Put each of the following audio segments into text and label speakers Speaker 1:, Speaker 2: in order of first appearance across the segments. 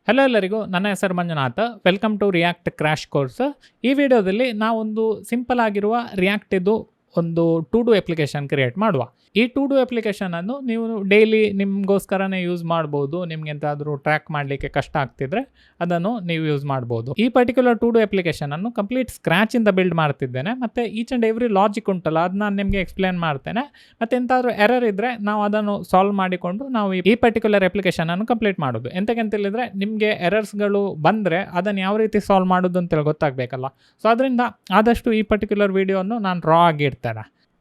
Speaker 1: Hello ಎಲ್ಲರಿಗೂ, ನನ್ನ ಹೆಸರು Manjunath. Welcome to React crash course. ಈ ವಿಡಿಯೋದಲ್ಲಿ ನಾವೊಂದು ಸಿಂಪಲ್ ಆಗಿರುವ ರಿಯಾಕ್ಟಿದ್ದು ಒಂದು ಟು ಡೂ ಅಪ್ಲಿಕೇಶನ್ ಕ್ರಿಯೇಟ್ ಮಾಡುವ. ಈ ಟು ಡೂ ಅಪ್ಲಿಕೇಶನನ್ನು ನೀವು ಡೈಲಿ ನಿಮಗೋಸ್ಕರನೇ ಯೂಸ್ ಮಾಡ್ಬೋದು. ನಿಮ್ಗೆ ಎಂತಾದರೂ ಟ್ರ್ಯಾಕ್ ಮಾಡಲಿಕ್ಕೆ ಕಷ್ಟ ಆಗ್ತಿದ್ರೆ ಅದನ್ನು ನೀವು ಯೂಸ್ ಮಾಡ್ಬೋದು. ಈ ಪರ್ಟಿಕ್ಯುಲರ್ ಟು ಡೂ ಅಪ್ಲಿಕೇಶನನ್ನು ಕಂಪ್ಲೀಟ್ ಸ್ಕ್ರ್ಯಾಚಿಂದ ಬಿಲ್ಡ್ ಮಾಡ್ತಿದ್ದೇನೆ. ಮತ್ತು ಈಚ್ ಆ್ಯಂಡ್ ಎವ್ರಿ ಲಾಜಿಕ್ ಉಂಟಲ್ಲ, ಅದು ನಾನು ನಿಮಗೆ ಎಕ್ಸ್ಪ್ಲೇನ್ ಮಾಡ್ತೇನೆ. ಮತ್ತು ಎಂತಾದರೂ ಎರರ್ ಇದ್ದರೆ ನಾವು ಅದನ್ನು ಸಾಲ್ವ್ ಮಾಡಿಕೊಂಡು ನಾವು ಈ ಪರ್ಟಿಕ್ಯುಲರ್ ಅಪ್ಲಿಕೇಶನನ್ನು ಕಂಪ್ಲೀಟ್ ಮಾಡೋದು. ಎಂತಕ್ಕಂತೇಳಿದರೆ ನಿಮಗೆ ಎರರ್ಸ್ಗಳು ಬಂದರೆ ಅದನ್ನು ಯಾವ ರೀತಿ ಸಾಲ್ವ್ ಮಾಡೋದು ಅಂತೇಳಿ ಗೊತ್ತಾಗಬೇಕಲ್ಲ. ಸೊ ಅದರಿಂದ ಆದಷ್ಟು ಈ ಪರ್ಟಿಕ್ಯುಲರ್ ವಿಡಿಯೋವನ್ನು ನಾನು ರಾ ಆಗಿ ಇಡ್ತೇನೆ.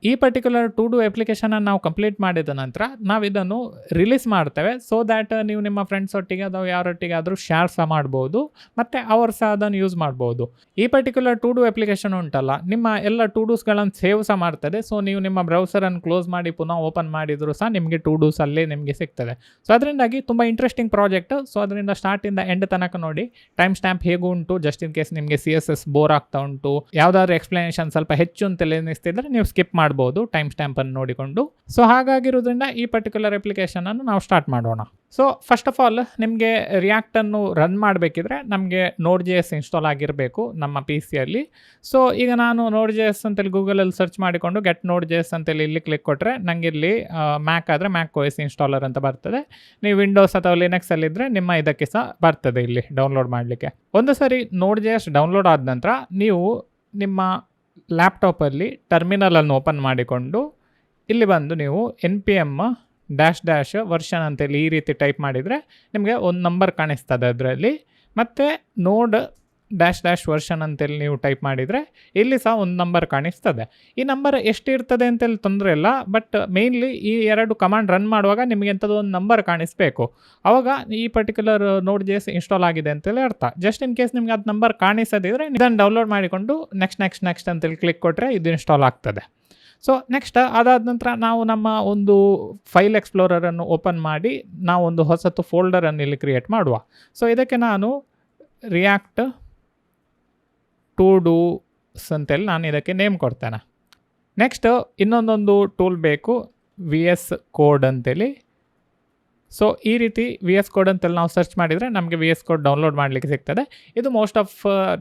Speaker 1: ಈ ಪರ್ಟಿಕ್ಯುಲರ್ ಟು ಡೂ ಅಪ್ಲಿಕೇಶನನ್ನು ನಾವು ಕಂಪ್ಲೀಟ್ ಮಾಡಿದ ನಂತರ ನಾವು ಇದನ್ನು ರಿಲೀಸ್ ಮಾಡ್ತೇವೆ. ಸೊ ದ್ಯಾಟ್ ನೀವು ನಿಮ್ಮ ಫ್ರೆಂಡ್ಸ್ ಒಟ್ಟಿಗೆ ಅಥವಾ ಯಾರೊಟ್ಟಿಗೆ ಆದರೂ ಶೇರ್ ಸಹ ಮಾಡ್ಬೋದು ಮತ್ತು ಅವರು ಸಹ ಅದನ್ನು ಯೂಸ್ ಮಾಡ್ಬೋದು. ಈ ಪರ್ಟಿಕ್ಯುಲರ್ ಟು ಡೂ ಅಪ್ಲಿಕೇಶನ್ ಉಂಟಲ್ಲ, ನಿಮ್ಮ ಎಲ್ಲ ಟು ಡೂಸ್ಗಳನ್ನು ಸೇವ್ ಸಹ ಮಾಡ್ತದೆ. ಸೊ ನೀವು ನಿಮ್ಮ ಬ್ರೌಸರನ್ನು ಕ್ಲೋಸ್ ಮಾಡಿ ಪುನಃ ಓಪನ್ ಮಾಡಿದರೂ ಸಹ ನಿಮಗೆ ಟು ಡೂಸ್ ಅಲ್ಲೇ ನಿಮಗೆ ಸಿಗ್ತದೆ. ಸೊ ಅದರಿಂದಾಗಿ ತುಂಬ ಇಂಟ್ರೆಸ್ಟಿಂಗ್ ಪ್ರಾಜೆಕ್ಟ್. ಸೊ ಅದರಿಂದ ಸ್ಟಾರ್ಟಿಂದ ಎಂಡ್ ತನಕ ನೋಡಿ. ಟೈಮ್ ಸ್ಟ್ಯಾಂಪ್ ಹೇಗೂ ಉಂಟು, ಜಸ್ಟ್ ಇನ್ ಕೇಸ್ ನಿಮಗೆ CSS ಬೋರ್ ಆಗ್ತಾ ಉಂಟು, ಯಾವುದಾದ್ರೂ ಎಕ್ಸ್ಪ್ಲನೇಷನ್ ಸ್ವಲ್ಪ ಹೆಚ್ಚು ಅಂತೇಳಿ ಅನ್ನಿಸ್ತಿದ್ರೆ ನೀವು ಸ್ಕಿಪ್ ಮಾಡ್ಬೋದು ಟೈಮ್ ಸ್ಟ್ಯಾಂಪ್ ಅನ್ನು ನೋಡಿಕೊಂಡು. ಸೊ ಹಾಗಾಗಿರೋದ್ರಿಂದ ಈ ಪರ್ಟಿಕ್ಯುಲರ್ ಅಪ್ಲಿಕೇಶನ್ ಅನ್ನು ನಾವು ಸ್ಟಾರ್ಟ್ ಮಾಡೋಣ. ಸೊ ಫಸ್ಟ್ ಆಫ್ ಆಲ್ ನಿಮಗೆ ರಿಯಾಕ್ಟ್ ಅನ್ನು ರನ್ ಮಾಡಬೇಕಿದ್ರೆ ನಮಗೆ Node.js ಇನ್ಸ್ಟಾಲ್ ಆಗಿರಬೇಕು ನಮ್ಮ PC-ಯಲ್ಲಿ. ಸೊ ಈಗ ನಾನು Node.js ಅಂತೇಳಿ ಗೂಗಲಲ್ಲಿ ಸರ್ಚ್ ಮಾಡಿಕೊಂಡು ಗೆಟ್ Node.js ಅಂತೇಳಿ ಇಲ್ಲಿ ಕ್ಲಿಕ್ ಕೊಟ್ಟರೆ ನನಗೆ ಇಲ್ಲಿ ಮ್ಯಾಕ್ ಆದರೆ ಮ್ಯಾಕ್ OS ಇನ್ಸ್ಟಾಲರ್ ಅಂತ ಬರ್ತದೆ. ನೀವು ವಿಂಡೋಸ್ ಅಥವಾ ಲಿನಕ್ಸಲ್ಲಿದ್ದರೆ ನಿಮ್ಮ ಇದಕ್ಕೆ ಸಹ ಬರ್ತದೆ ಇಲ್ಲಿ ಡೌನ್ಲೋಡ್ ಮಾಡಲಿಕ್ಕೆ. ಒಂದು ಸರಿ Node.js ಡೌನ್ಲೋಡ್ ಆದ ನಂತರ ನೀವು ನಿಮ್ಮ ಲ್ಯಾಪ್ಟಾಪಲ್ಲಿ ಟರ್ಮಿನಲನ್ನು ಓಪನ್ ಮಾಡಿಕೊಂಡು ಇಲ್ಲಿ ಬಂದು ನೀವು npm -- ವರ್ಷನ್ ಅಂತೇಳಿ ಈ ರೀತಿ ಟೈಪ್ ಮಾಡಿದರೆ ನಿಮಗೆ ಒಂದು ನಂಬರ್ ಕಾಣಿಸ್ತದೆ ಅದರಲ್ಲಿ. ಮತ್ತು node -- ವರ್ಷನ್ ಅಂತೇಳಿ ನೀವು ಟೈಪ್ ಮಾಡಿದರೆ ಇಲ್ಲಿ ಸಹ ಒಂದು ನಂಬರ್ ಕಾಣಿಸ್ತದೆ. ಈ ನಂಬರ್ ಎಷ್ಟು ಇರ್ತದೆ ಅಂತೇಳಿ ತೊಂದರೆ ಇಲ್ಲ, ಬಟ್ ಮೇಯ್ನ್ಲಿ ಈ ಎರಡು ಕಮಾಂಡ್ ರನ್ ಮಾಡುವಾಗ ನಿಮಗೆ ಎಂಥದ್ದು ಒಂದು ನಂಬರ್ ಕಾಣಿಸ್ಬೇಕು. ಆವಾಗ ಈ ಪರ್ಟಿಕ್ಯುಲರ್ Node.js ಇನ್ಸ್ಟಾಲ್ ಆಗಿದೆ ಅಂತೇಳಿ ಅರ್ಥ. ಜಸ್ಟ್ ಇನ್ ಕೇಸ್ ನಿಮಗೆ ಅದು ನಂಬರ್ ಕಾಣಿಸದಿದ್ರೆ ಇದನ್ನು ಡೌನ್ಲೋಡ್ ಮಾಡಿಕೊಂಡು ನೆಕ್ಸ್ಟ್ ಅಂತೇಳಿ ಕ್ಲಿಕ್ ಕೊಟ್ಟರೆ ಇದು ಇನ್ಸ್ಟಾಲ್ ಆಗ್ತದೆ. ಸೊ ನೆಕ್ಸ್ಟ್ ಅದಾದ ನಂತರ ನಾವು ನಮ್ಮ ಒಂದು ಫೈಲ್ ಎಕ್ಸ್ಪ್ಲೋರರನ್ನು ಓಪನ್ ಮಾಡಿ ನಾವು ಒಂದು ಹೊಸತು ಫೋಲ್ಡರನ್ನು ಇಲ್ಲಿ ಕ್ರಿಯೇಟ್ ಮಾಡುವ. ಸೊ ಇದಕ್ಕೆ ನಾನು ರಿಯಾಕ್ಟ್ ಟು ಡೂಸ್ ಅಂತೇಳಿ ನಾನು ಇದಕ್ಕೆ ನೇಮ್ ಕೊಡ್ತೇನೆ. ನೆಕ್ಸ್ಟ್ ಇನ್ನೊಂದೊಂದು ಟೂಲ್ ಬೇಕು, VS ಕೋಡ್ ಅಂತೇಳಿ. ಸೊ ಈ ರೀತಿ VS ಕೋಡ್ ಅಂತೇಳಿ ನಾವು ಸರ್ಚ್ ಮಾಡಿದರೆ ನಮಗೆ VS ಕೋಡ್ ಡೌನ್ಲೋಡ್ ಮಾಡಲಿಕ್ಕೆ ಸಿಗ್ತದೆ. ಇದು ಮೋಸ್ಟ್ ಆಫ್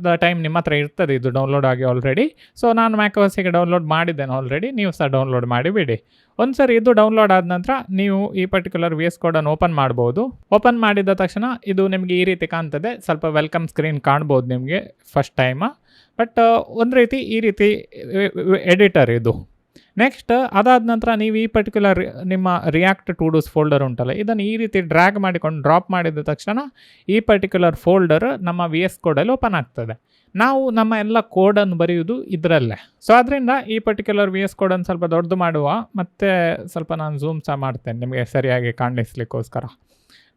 Speaker 1: ದ ಟೈಮ್ ನಿಮ್ಮ ಹತ್ರ ಇರ್ತದೆ, ಇದು ಡೌನ್ಲೋಡ್ ಆಗಿ ಆಲ್ರೆಡಿ. ಸೊ ನಾನು ಮ್ಯಾಕ್OSಗೆ ಡೌನ್ಲೋಡ್ ಮಾಡಿದ್ದೇನೆ ಆಲ್ರೆಡಿ, ನೀವು ಸಹ ಡೌನ್ಲೋಡ್ ಮಾಡಿಬಿಡಿ. ಒಂದು ಸರಿ ಇದು ಡೌನ್ಲೋಡ್ ಆದ ನಂತರ ನೀವು ಈ ಪರ್ಟಿಕ್ಯುಲರ್ VS ಕೋಡನ್ನು ಓಪನ್ ಮಾಡ್ಬೋದು. ಓಪನ್ ಮಾಡಿದ ತಕ್ಷಣ ಇದು ನಿಮಗೆ ಈ ರೀತಿ ಕಾಣ್ತದೆ. ಸ್ವಲ್ಪ ವೆಲ್ಕಮ್ ಸ್ಕ್ರೀನ್ ಕಾಣ್ಬೋದು ನಿಮಗೆ ಫಸ್ಟ್ ಟೈಮ್, ಬಟ್ ಒಂದು ರೀತಿ ಈ ರೀತಿ ಎಡಿಟರ್ ಇದು. ನೆಕ್ಸ್ಟ್ ಅದಾದ ನಂತರ ನೀವು ಈ ಪರ್ಟಿಕ್ಯುಲರ್ ನಿಮ್ಮ ರಿಯಾಕ್ಟ್ ಟು ಡೂಸ್ ಫೋಲ್ಡರ್ ಉಂಟಲ್ಲ, ಇದನ್ನು ಈ ರೀತಿ ಡ್ರ್ಯಾಗ್ ಮಾಡಿಕೊಂಡು ಡ್ರಾಪ್ ಮಾಡಿದ ತಕ್ಷಣ ಈ ಪರ್ಟಿಕ್ಯುಲರ್ ಫೋಲ್ಡರ್ ನಮ್ಮ VS ಕೋಡಲ್ಲಿ ಓಪನ್ ಆಗ್ತದೆ. ನಾವು ನಮ್ಮ ಎಲ್ಲ ಕೋಡನ್ನು ಬರೆಯುವುದು ಇದರಲ್ಲೇ. ಸೊ ಅದರಿಂದ ಈ ಪರ್ಟಿಕ್ಯುಲರ್ VS ಕೋಡನ್ನು ಸ್ವಲ್ಪ ದೊಡ್ಡದು ಮಾಡುವ, ಮತ್ತು ಸ್ವಲ್ಪ ನಾನು ಝೂಮ್ ಸಹ ಮಾಡ್ತೇನೆ ನಿಮಗೆ ಸರಿಯಾಗಿ ಕಾಣಿಸ್ಲಿಕ್ಕೋಸ್ಕರ.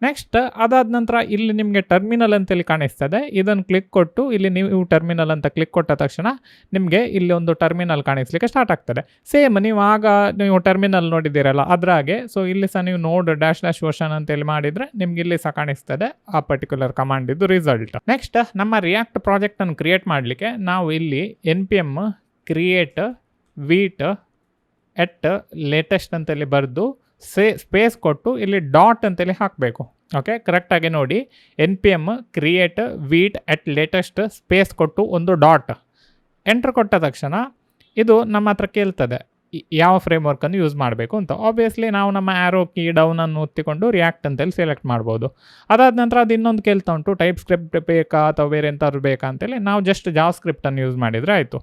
Speaker 1: ನೆಕ್ಸ್ಟ್ ಅದಾದ ನಂತರ ಇಲ್ಲಿ ನಿಮಗೆ ಟರ್ಮಿನಲ್ ಅಂತೇಳಿ ಕಾಣಿಸ್ತದೆ. ಇದನ್ನು ಕ್ಲಿಕ್ ಕೊಟ್ಟು ಇಲ್ಲಿ ನೀವು ಟರ್ಮಿನಲ್ ಅಂತ ಕ್ಲಿಕ್ ಕೊಟ್ಟ ತಕ್ಷಣ ನಿಮಗೆ ಇಲ್ಲಿ ಒಂದು ಟರ್ಮಿನಲ್ ಕಾಣಿಸ್ಲಿಕ್ಕೆ ಸ್ಟಾರ್ಟ್ ಆಗ್ತದೆ. ಸೇಮ್ ನೀವು ಟರ್ಮಿನಲ್ ನೋಡಿದ್ದೀರಲ್ಲ ಅದ್ರ ಹಾಗೆ. ಸೊ ಇಲ್ಲಿ ಸಹ ನೀವು node -- ವರ್ಷನ್ ಅಂತೇಳಿ ಮಾಡಿದರೆ ನಿಮ್ಗೆ ಇಲ್ಲಿ ಸಹ ಕಾಣಿಸ್ತದೆ ಆ ಪರ್ಟಿಕ್ಯುಲರ್ ಕಮಾಂಡ್ ಇದು ರಿಸಲ್ಟ್. ನೆಕ್ಸ್ಟ್ ನಮ್ಮ ರಿಯಾಕ್ಟ್ ಪ್ರಾಜೆಕ್ಟನ್ನು ಕ್ರಿಯೇಟ್ ಮಾಡಲಿಕ್ಕೆ ನಾವು ಇಲ್ಲಿ npm create vite at latest ಅಂತೇಳಿ ಬರೆದು ಸ್ಪೇಸ್ ಕೊಟ್ಟು ಇಲ್ಲಿ ಡಾಟ್ ಅಂತೇಳಿ ಹಾಕಬೇಕು. ಓಕೆ, ಕರೆಕ್ಟಾಗಿ ನೋಡಿ. npm create vite at latest space ಕೊಟ್ಟು ಒಂದು ಡಾಟ್ ಎಂಟರ್ ಕೊಟ್ಟ ತಕ್ಷಣ ಇದು ನಮ್ಮ ಹತ್ರ ಕೇಳ್ತದೆ ಯಾವ ಫ್ರೇಮ್ವರ್ಕನ್ನು ಯೂಸ್ ಮಾಡಬೇಕು ಅಂತ. ಆಬ್ವಿಯಸ್ಲಿ ನಾವು ನಮ್ಮ ಆ್ಯರೋ ಕೀ ಡೌನನ್ನು ಒತ್ತಿಕೊಂಡು ರಿಯಾಕ್ಟ್ ಅಂತೇಳಿ ಸೆಲೆಕ್ಟ್ ಮಾಡ್ಬೋದು. ಅದಾದ ನಂತರ ಅದು ಇನ್ನೊಂದು ಕೇಳ್ತಾ ಉಂಟು, ಟೈಪ್ ಸ್ಕ್ರಿಪ್ಟ್ ಬೇಕಾ ಅಥವಾ ಬೇರೆ ಎಂತಾದ್ರು ಬೇಕಾ ಅಂತೇಳಿ. ನಾವು ಜಸ್ಟ್ ಜಾವಾಸ್ಕ್ರಿಪ್ಟನ್ನು ಯೂಸ್ ಮಾಡಿದರೆ ಆಯಿತು.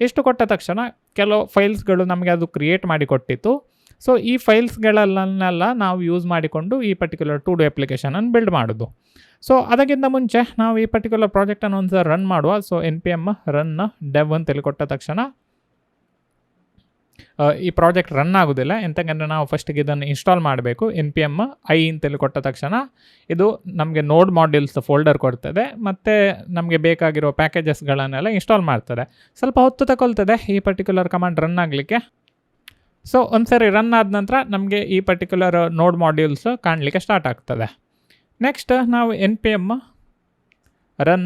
Speaker 1: ಇಷ್ಟು ಕೊಟ್ಟ ತಕ್ಷಣ ಕೆಲವು ಫೈಲ್ಸ್ಗಳು ನಮಗೆ ಅದು ಕ್ರಿಯೇಟ್ ಮಾಡಿ ಕೊಟ್ಟಿತ್ತು. ಸೊ ಈ ಫೈಲ್ಸ್ಗಳನ್ನೆಲ್ಲ ನಾವು ಯೂಸ್ ಮಾಡಿಕೊಂಡು ಈ ಪರ್ಟಿಕ್ಯುಲರ್ ಟು ಡೂ ಅಪ್ಲಿಕೇಶನನ್ನು ಬಿಲ್ಡ್ ಮಾಡೋದು. ಸೊ ಅದಕ್ಕಿಂತ ಮುಂಚೆ ನಾವು ಈ ಪರ್ಟಿಕ್ಯುಲರ್ ಪ್ರಾಜೆಕ್ಟನ್ನು ಒಂದು ಸಲ ರನ್ ಮಾಡುವ. ಸೊ npm run dev ಅಂತೇಳಿ ಕೊಟ್ಟ ತಕ್ಷಣ ಈ ಪ್ರಾಜೆಕ್ಟ್ ರನ್ ಆಗೋದಿಲ್ಲ. ಎಂತಂದರೆ ನಾವು ಫಸ್ಟಿಗೆ ಇದನ್ನು ಇನ್ಸ್ಟಾಲ್ ಮಾಡಬೇಕು. npm i ಅಂತೇಳಿ ಕೊಟ್ಟ ತಕ್ಷಣ ಇದು ನಮಗೆ ನೋಡ್ ಮಾಡ್ಯೂಲ್ಸ್ ಫೋಲ್ಡರ್ ಕೊಡ್ತದೆ ಮತ್ತು ನಮಗೆ ಬೇಕಾಗಿರೋ ಪ್ಯಾಕೇಜಸ್ಗಳನ್ನೆಲ್ಲ ಇನ್ಸ್ಟಾಲ್ ಮಾಡ್ತದೆ. ಸ್ವಲ್ಪ ಹೊತ್ತು ತಗೊಳ್ತದೆ ಈ ಪರ್ಟಿಕ್ಯುಲರ್ ಕಮಾಂಡ್ ರನ್ ಆಗಲಿಕ್ಕೆ. ಸೊ ಒಂದು ಸರಿ ರನ್ ಆದ ನಂತರ ನಮಗೆ ಈ ಪರ್ಟಿಕ್ಯುಲರ್ ನೋಡ್ ಮಾಡ್ಯೂಲ್ಸ್ ಕಾಣಲಿಕ್ಕೆ ಸ್ಟಾರ್ಟ್ ಆಗ್ತದೆ. ನೆಕ್ಸ್ಟ್ ನಾವು npm run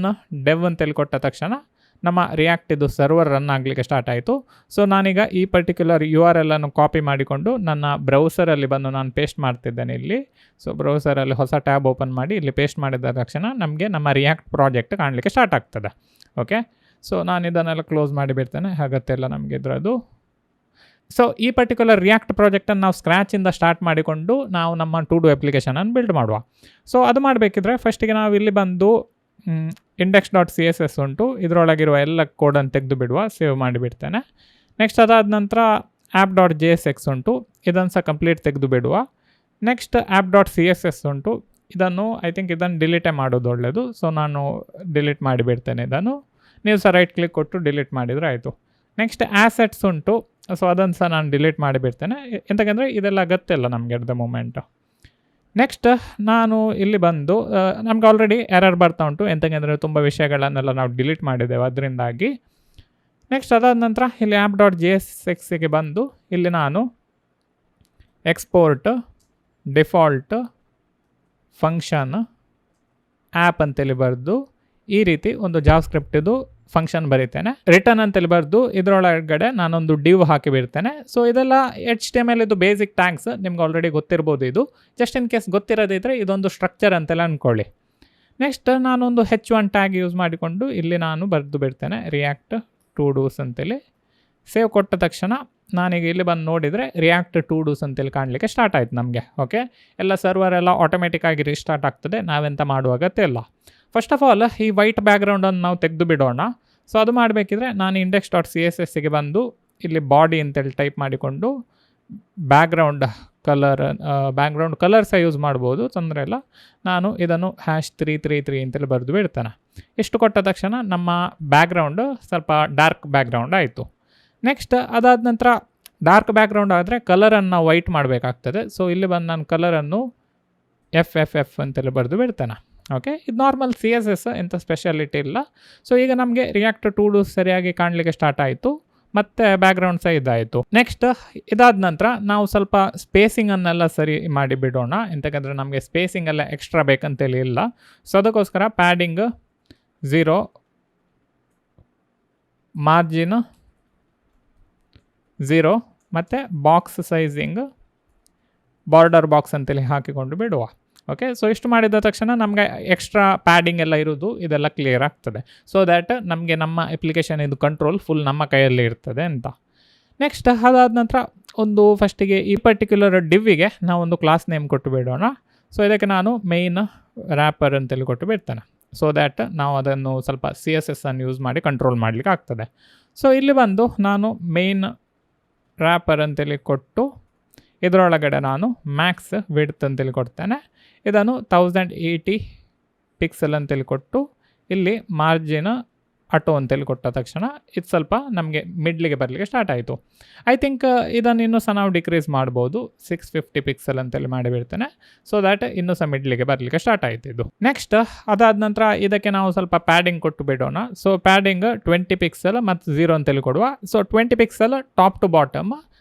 Speaker 1: dev ಅಂತೇಳಿ ಕೊಟ್ಟ ತಕ್ಷಣ ನಮ್ಮ ರಿಯಾಕ್ಟಿದು ಸರ್ವರ್ ರನ್ ಆಗಲಿಕ್ಕೆ ಸ್ಟಾರ್ಟ್ ಆಯಿತು. ಸೊ ನಾನೀಗ ಈ ಪರ್ಟಿಕ್ಯುಲರ್ URL ಅನ್ನು ಕಾಪಿ ಮಾಡಿಕೊಂಡು ನನ್ನ ಬ್ರೌಸರಲ್ಲಿ ಬಂದು ನಾನು ಪೇಸ್ಟ್ ಮಾಡ್ತಿದ್ದೇನೆ ಇಲ್ಲಿ. ಸೊ ಬ್ರೌಸರಲ್ಲಿ ಹೊಸ ಟ್ಯಾಬ್ ಓಪನ್ ಮಾಡಿ ಇಲ್ಲಿ ಪೇಸ್ಟ್ ಮಾಡಿದ ತಕ್ಷಣ ನಮಗೆ ನಮ್ಮ ರಿಯಾಕ್ಟ್ ಪ್ರಾಜೆಕ್ಟ್ ಕಾಣಲಿಕ್ಕೆ ಸ್ಟಾರ್ಟ್ ಆಗ್ತದೆ. ಓಕೆ, ಸೊ ನಾನು ಇದನ್ನೆಲ್ಲ ಕ್ಲೋಸ್ ಮಾಡಿಬಿಡ್ತೇನೆ, ಹಾಗತ್ತೆಲ್ಲ ನಮಗೆ ಇದರದ್ದು. ಸೊ ಈ ಪರ್ಟಿಕ್ಯುಲರ್ ರಿಯಾಕ್ಟ್ ಪ್ರಾಜೆಕ್ಟನ್ನು ನಾವು ಸ್ಕ್ರ್ಯಾಚಿಂದ ಸ್ಟಾರ್ಟ್ ಮಾಡಿಕೊಂಡು ನಾವು ನಮ್ಮ ಟು ಡೂ ಅಪ್ಲಿಕೇಶನನ್ನು ಬಿಲ್ಡ್ ಮಾಡುವ. ಸೊ ಅದು ಮಾಡಬೇಕಿದ್ರೆ ಫಸ್ಟಿಗೆ ನಾವು ಇಲ್ಲಿ ಬಂದು index.css ಉಂಟು, ಇದರೊಳಗಿರುವ ಎಲ್ಲ ಕೋಡನ್ನು ತೆಗೆದು ಬಿಡುವ, ಸೇವ್ ಮಾಡಿಬಿಡ್ತೇನೆ. ನೆಕ್ಸ್ಟ್ ಅದಾದ ನಂತರ app.jsx ಉಂಟು, ಇದನ್ನು ಸಹ ಕಂಪ್ಲೀಟ್ ತೆಗೆದು ಬಿಡುವ. ನೆಕ್ಸ್ಟ್ app.css ಉಂಟು, ಇದನ್ನು ಇದನ್ನು ಡಿಲೀಟೇ ಮಾಡೋದು ಒಳ್ಳೆಯದು. ಸೊ ನಾನು ಡಿಲೀಟ್ ಮಾಡಿಬಿಡ್ತೇನೆ ಇದನ್ನು. ನೀವು ಸಹ ರೈಟ್ ಕ್ಲಿಕ್ ಕೊಟ್ಟು ಡಿಲೀಟ್ ಮಾಡಿದರೆ ಆಯಿತು. ನೆಕ್ಸ್ಟ್ ಆ್ಯಸೆಟ್ಸ್ ಉಂಟು, ಸೊ ಅದನ್ನು ಸಹ ನಾನು ಡಿಲೀಟ್ ಮಾಡಿಬಿಡ್ತೇನೆ, ಎಂತಕ್ಕಂದರೆ ಇದೆಲ್ಲ ಗೊತ್ತಿಲ್ಲ ನಮಗೆ ಅಟ್ ದ ಮೂಮೆಂಟು. ನೆಕ್ಸ್ಟ್ ನಾನು ಇಲ್ಲಿ ಬಂದು ನಮ್ಗೆ ಆಲ್ರೆಡಿ ಎರರ್ ಬರ್ತಾ ಉಂಟು, ಎಂತಕ್ಕಂದರೆ ತುಂಬ ವಿಷಯಗಳನ್ನೆಲ್ಲ ನಾವು ಡಿಲೀಟ್ ಮಾಡಿದ್ದೇವೆ ಅದರಿಂದಾಗಿ. ನೆಕ್ಸ್ಟ್ ಅದಾದ ನಂತರ ಇಲ್ಲಿ app.jsxಗೆ ಬಂದು ಇಲ್ಲಿ ನಾನು ಎಕ್ಸ್ಪೋರ್ಟ್ ಡಿಫಾಲ್ಟ್ ಫಂಕ್ಷನ್ ಆ್ಯಪ್ ಅಂತೇಳಿ ಬರೆದು ಈ ರೀತಿ ಒಂದು ಜಾವಾಸ್ಕ್ರಿಪ್ಟ್ ಇದು ಫಂಕ್ಷನ್ ಬರೀತೇನೆ. ರಿಟರ್ನ್ ಅಂತೇಳಿ ಬರೆದು ಇದರೊಳಗಡೆ ನಾನೊಂದು ಡಿವ್ ಹಾಕಿಬಿಡ್ತೇನೆ. ಸೊ ಇದೆಲ್ಲ HTML ಇದು ಬೇಸಿಕ್ ಟ್ಯಾಗ್ಸ್, ನಿಮ್ಗೆ ಆಲ್ರೆಡಿ ಗೊತ್ತಿರ್ಬೋದು. ಇದು ಜಸ್ಟ್ ಇನ್ ಕೇಸ್ ಗೊತ್ತಿರೋದಿದ್ರೆ ಇದೊಂದು ಸ್ಟ್ರಕ್ಚರ್ ಅಂತೆಲ್ಲ ಅಂದ್ಕೊಳ್ಳಿ. ನೆಕ್ಸ್ಟ್ ನಾನೊಂದು H1 ಟ್ಯಾಗ್ ಯೂಸ್ ಮಾಡಿಕೊಂಡು ಇಲ್ಲಿ ನಾನು ಬರೆದು ಬಿಡ್ತೇನೆ ರಿಯಾಕ್ಟ್ ಟು ಡೂಸ್ ಅಂತೇಳಿ. ಸೇವ್ ಕೊಟ್ಟ ತಕ್ಷಣ ನಾನೀಗ ಇಲ್ಲಿ ಬಂದು ನೋಡಿದರೆ ರಿಯಾಕ್ಟ್ ಟು ಡೂಸ್ ಅಂತೇಳಿ ಕಾಣಲಿಕ್ಕೆ ಸ್ಟಾರ್ಟ್ ಆಯ್ತು ನಮಗೆ. ಓಕೆ, ಎಲ್ಲ ಸರ್ವರ್ ಎಲ್ಲ ಆಟೋಮೆಟಿಕ್ಕಾಗಿ ರೀಸ್ಟಾರ್ಟ್ ಆಗ್ತದೆ, ನಾವೆಂತ ಮಾಡುವ ಅಗತ್ಯ ಇಲ್ಲ. ಫಸ್ಟ್ ಆಫ್ ಆಲ್ ಈ ವೈಟ್ ಬ್ಯಾಕ್ಗ್ರೌಂಡನ್ನು ನಾವು ತೆಗೆದು ಬಿಡೋಣ. ಸೊ ಅದು ಮಾಡಬೇಕಿದ್ರೆ ನಾನು index.cssಗೆ ಬಂದು ಇಲ್ಲಿ ಬಾಡಿ ಅಂತೇಳಿ ಟೈಪ್ ಮಾಡಿಕೊಂಡು ಬ್ಯಾಕ್ಗ್ರೌಂಡ್ ಕಲರ್ ಸಹ ಯೂಸ್ ಮಾಡ್ಬೋದು, ತೊಂದರೆ ಇಲ್ಲ. ನಾನು ಇದನ್ನು #333 ಅಂತೇಳಿ ಬರೆದು ಬಿಡ್ತೇನೆ. ಇಷ್ಟು ಕೊಟ್ಟ ತಕ್ಷಣ ನಮ್ಮ ಬ್ಯಾಕ್ಗ್ರೌಂಡು ಸ್ವಲ್ಪ ಡಾರ್ಕ್ ಬ್ಯಾಕ್ಗ್ರೌಂಡ್ ಆಯಿತು. ನೆಕ್ಸ್ಟ್ ಅದಾದ ನಂತರ ಡಾರ್ಕ್ ಬ್ಯಾಕ್ಗ್ರೌಂಡ್ ಆದರೆ ಕಲರನ್ನು ವೈಟ್ ಮಾಡಬೇಕಾಗ್ತದೆ. ಸೊ ಇಲ್ಲಿ ಬಂದು ನಾನು ಕಲರನ್ನು FFF ಅಂತೇಳಿ ಬರೆದು ಬಿಡ್ತೇನೆ. ಓಕೆ, ಇದು ನಾರ್ಮಲ್ CSS, ಎಂಥ ಸ್ಪೆಷಾಲಿಟಿ ಇಲ್ಲ. ಸೊ ಈಗ ನಮಗೆ ರಿಯಾಕ್ಟ್ ಟು ಡೂಸ್ ಸರಿಯಾಗಿ ಕಾಣಲಿಕ್ಕೆ ಸ್ಟಾರ್ಟ್ ಆಯಿತು, ಮತ್ತು ಬ್ಯಾಕ್ಗ್ರೌಂಡ್ ಸಹ ಇದಾಯಿತು. ನೆಕ್ಸ್ಟ್ ಇದಾದ ನಂತರ ನಾವು ಸ್ವಲ್ಪ ಸ್ಪೇಸಿಂಗನ್ನೆಲ್ಲ ಸರಿ ಮಾಡಿ ಬಿಡೋಣ, ಎಂತಕ್ಕಂದರೆ ನಮಗೆ ಸ್ಪೇಸಿಂಗ್ ಎಲ್ಲ ಎಕ್ಸ್ಟ್ರಾ ಬೇಕಂತೇಳಿ ಇಲ್ಲ. ಸೊ ಅದಕ್ಕೋಸ್ಕರ ಪ್ಯಾಡಿಂಗ್ 0, ಮಾರ್ಜಿನ್ 0 ಮತ್ತು ಬಾಕ್ಸ್ ಸೈಜಿಂಗ್ ಬಾರ್ಡರ್ ಬಾಕ್ಸ್ ಅಂತೇಳಿ ಹಾಕಿಕೊಂಡು ಬಿಡುವ. ಓಕೆ, ಸೊ ಇಷ್ಟು ಮಾಡಿದ ತಕ್ಷಣ ನಮಗೆ ಎಕ್ಸ್ಟ್ರಾ ಪ್ಯಾಡಿಂಗ್ ಎಲ್ಲ ಇರೋದು ಇದೆಲ್ಲ ಕ್ಲಿಯರ್ ಆಗ್ತದೆ. ಸೊ ದ್ಯಾಟ್ ನಮಗೆ ನಮ್ಮ ಅಪ್ಲಿಕೇಶನ್ ಇದು ಕಂಟ್ರೋಲ್ ಫುಲ್ ನಮ್ಮ ಕೈಯಲ್ಲಿ ಇರ್ತದೆ ಅಂತ. ನೆಕ್ಸ್ಟ್ ಅದಾದ ನಂತರ ಒಂದು ಫಸ್ಟಿಗೆ ಈ ಪರ್ಟಿಕ್ಯುಲರ್ ಡಿವ್ವಿಗೆ ನಾವೊಂದು ಕ್ಲಾಸ್ ನೇಮ್ ಕೊಟ್ಟು ಬಿಡೋಣ. ಸೊ ಇದಕ್ಕೆ ನಾನು ಮೇಯ್ನ್ ರ್ಯಾಪರ್ ಅಂತೇಳಿ ಕೊಟ್ಟು ಬಿಡ್ತೇನೆ. ಸೊ ದ್ಯಾಟ್ ನಾವು ಅದನ್ನು ಸ್ವಲ್ಪ CSS ಅನ್ನು ಯೂಸ್ ಮಾಡಿ ಕಂಟ್ರೋಲ್ ಮಾಡಲಿಕ್ಕೆ ಆಗ್ತದೆ. ಸೊ ಇಲ್ಲಿ ಬಂದು ನಾನು ಮೇಯ್ನ್ ರ್ಯಾಪರ್ ಅಂತೇಳಿ ಕೊಟ್ಟು ಇದರೊಳಗಡೆ ನಾನು ಮ್ಯಾಕ್ಸ್ ವಿಡ್ತ್ ಅಂತೇಳಿ ಕೊಡ್ತೇನೆ. ಇದನ್ನು 1080 ಪಿಕ್ಸೆಲ್ ಅಂತೇಳಿ ಕೊಟ್ಟು ಇಲ್ಲಿ ಮಾರ್ಜಿನ್ ಆಟೋ ಅಂತೇಳಿ ಕೊಟ್ಟ ತಕ್ಷಣ ಇದು ಸ್ವಲ್ಪ ನಮಗೆ ಮಿಡ್ಲಿಗೆ ಬರಲಿಕ್ಕೆ ಸ್ಟಾರ್ಟ್ ಆಯಿತು. ಇದನ್ನು ಇನ್ನೂ ಸಹ ನಾವು ಡಿಕ್ರೀಸ್ ಮಾಡ್ಬೋದು, 650 ಪಿಕ್ಸೆಲ್ ಅಂತೇಳಿ ಮಾಡಿಬಿಡ್ತೇನೆ. ಸೊ ದ್ಯಾಟ್ ಇನ್ನೂ ಸಹ ಮಿಡ್ಲಿಗೆ ಬರಲಿಕ್ಕೆ ಸ್ಟಾರ್ಟ್ ಆಯಿತು ಇದು. ನೆಕ್ಸ್ಟ್ ಅದಾದ ನಂತರ ಇದಕ್ಕೆ ನಾವು ಸ್ವಲ್ಪ ಪ್ಯಾಡಿಂಗ್ ಕೊಟ್ಟು ಬಿಡೋಣ. ಸೊ ಪ್ಯಾಡಿಂಗ್ 20 ಪಿಕ್ಸೆಲ್ ಮತ್ತು 0 ಅಂತೇಳಿ ಕೊಡುವ. So 20 pixel top to bottom,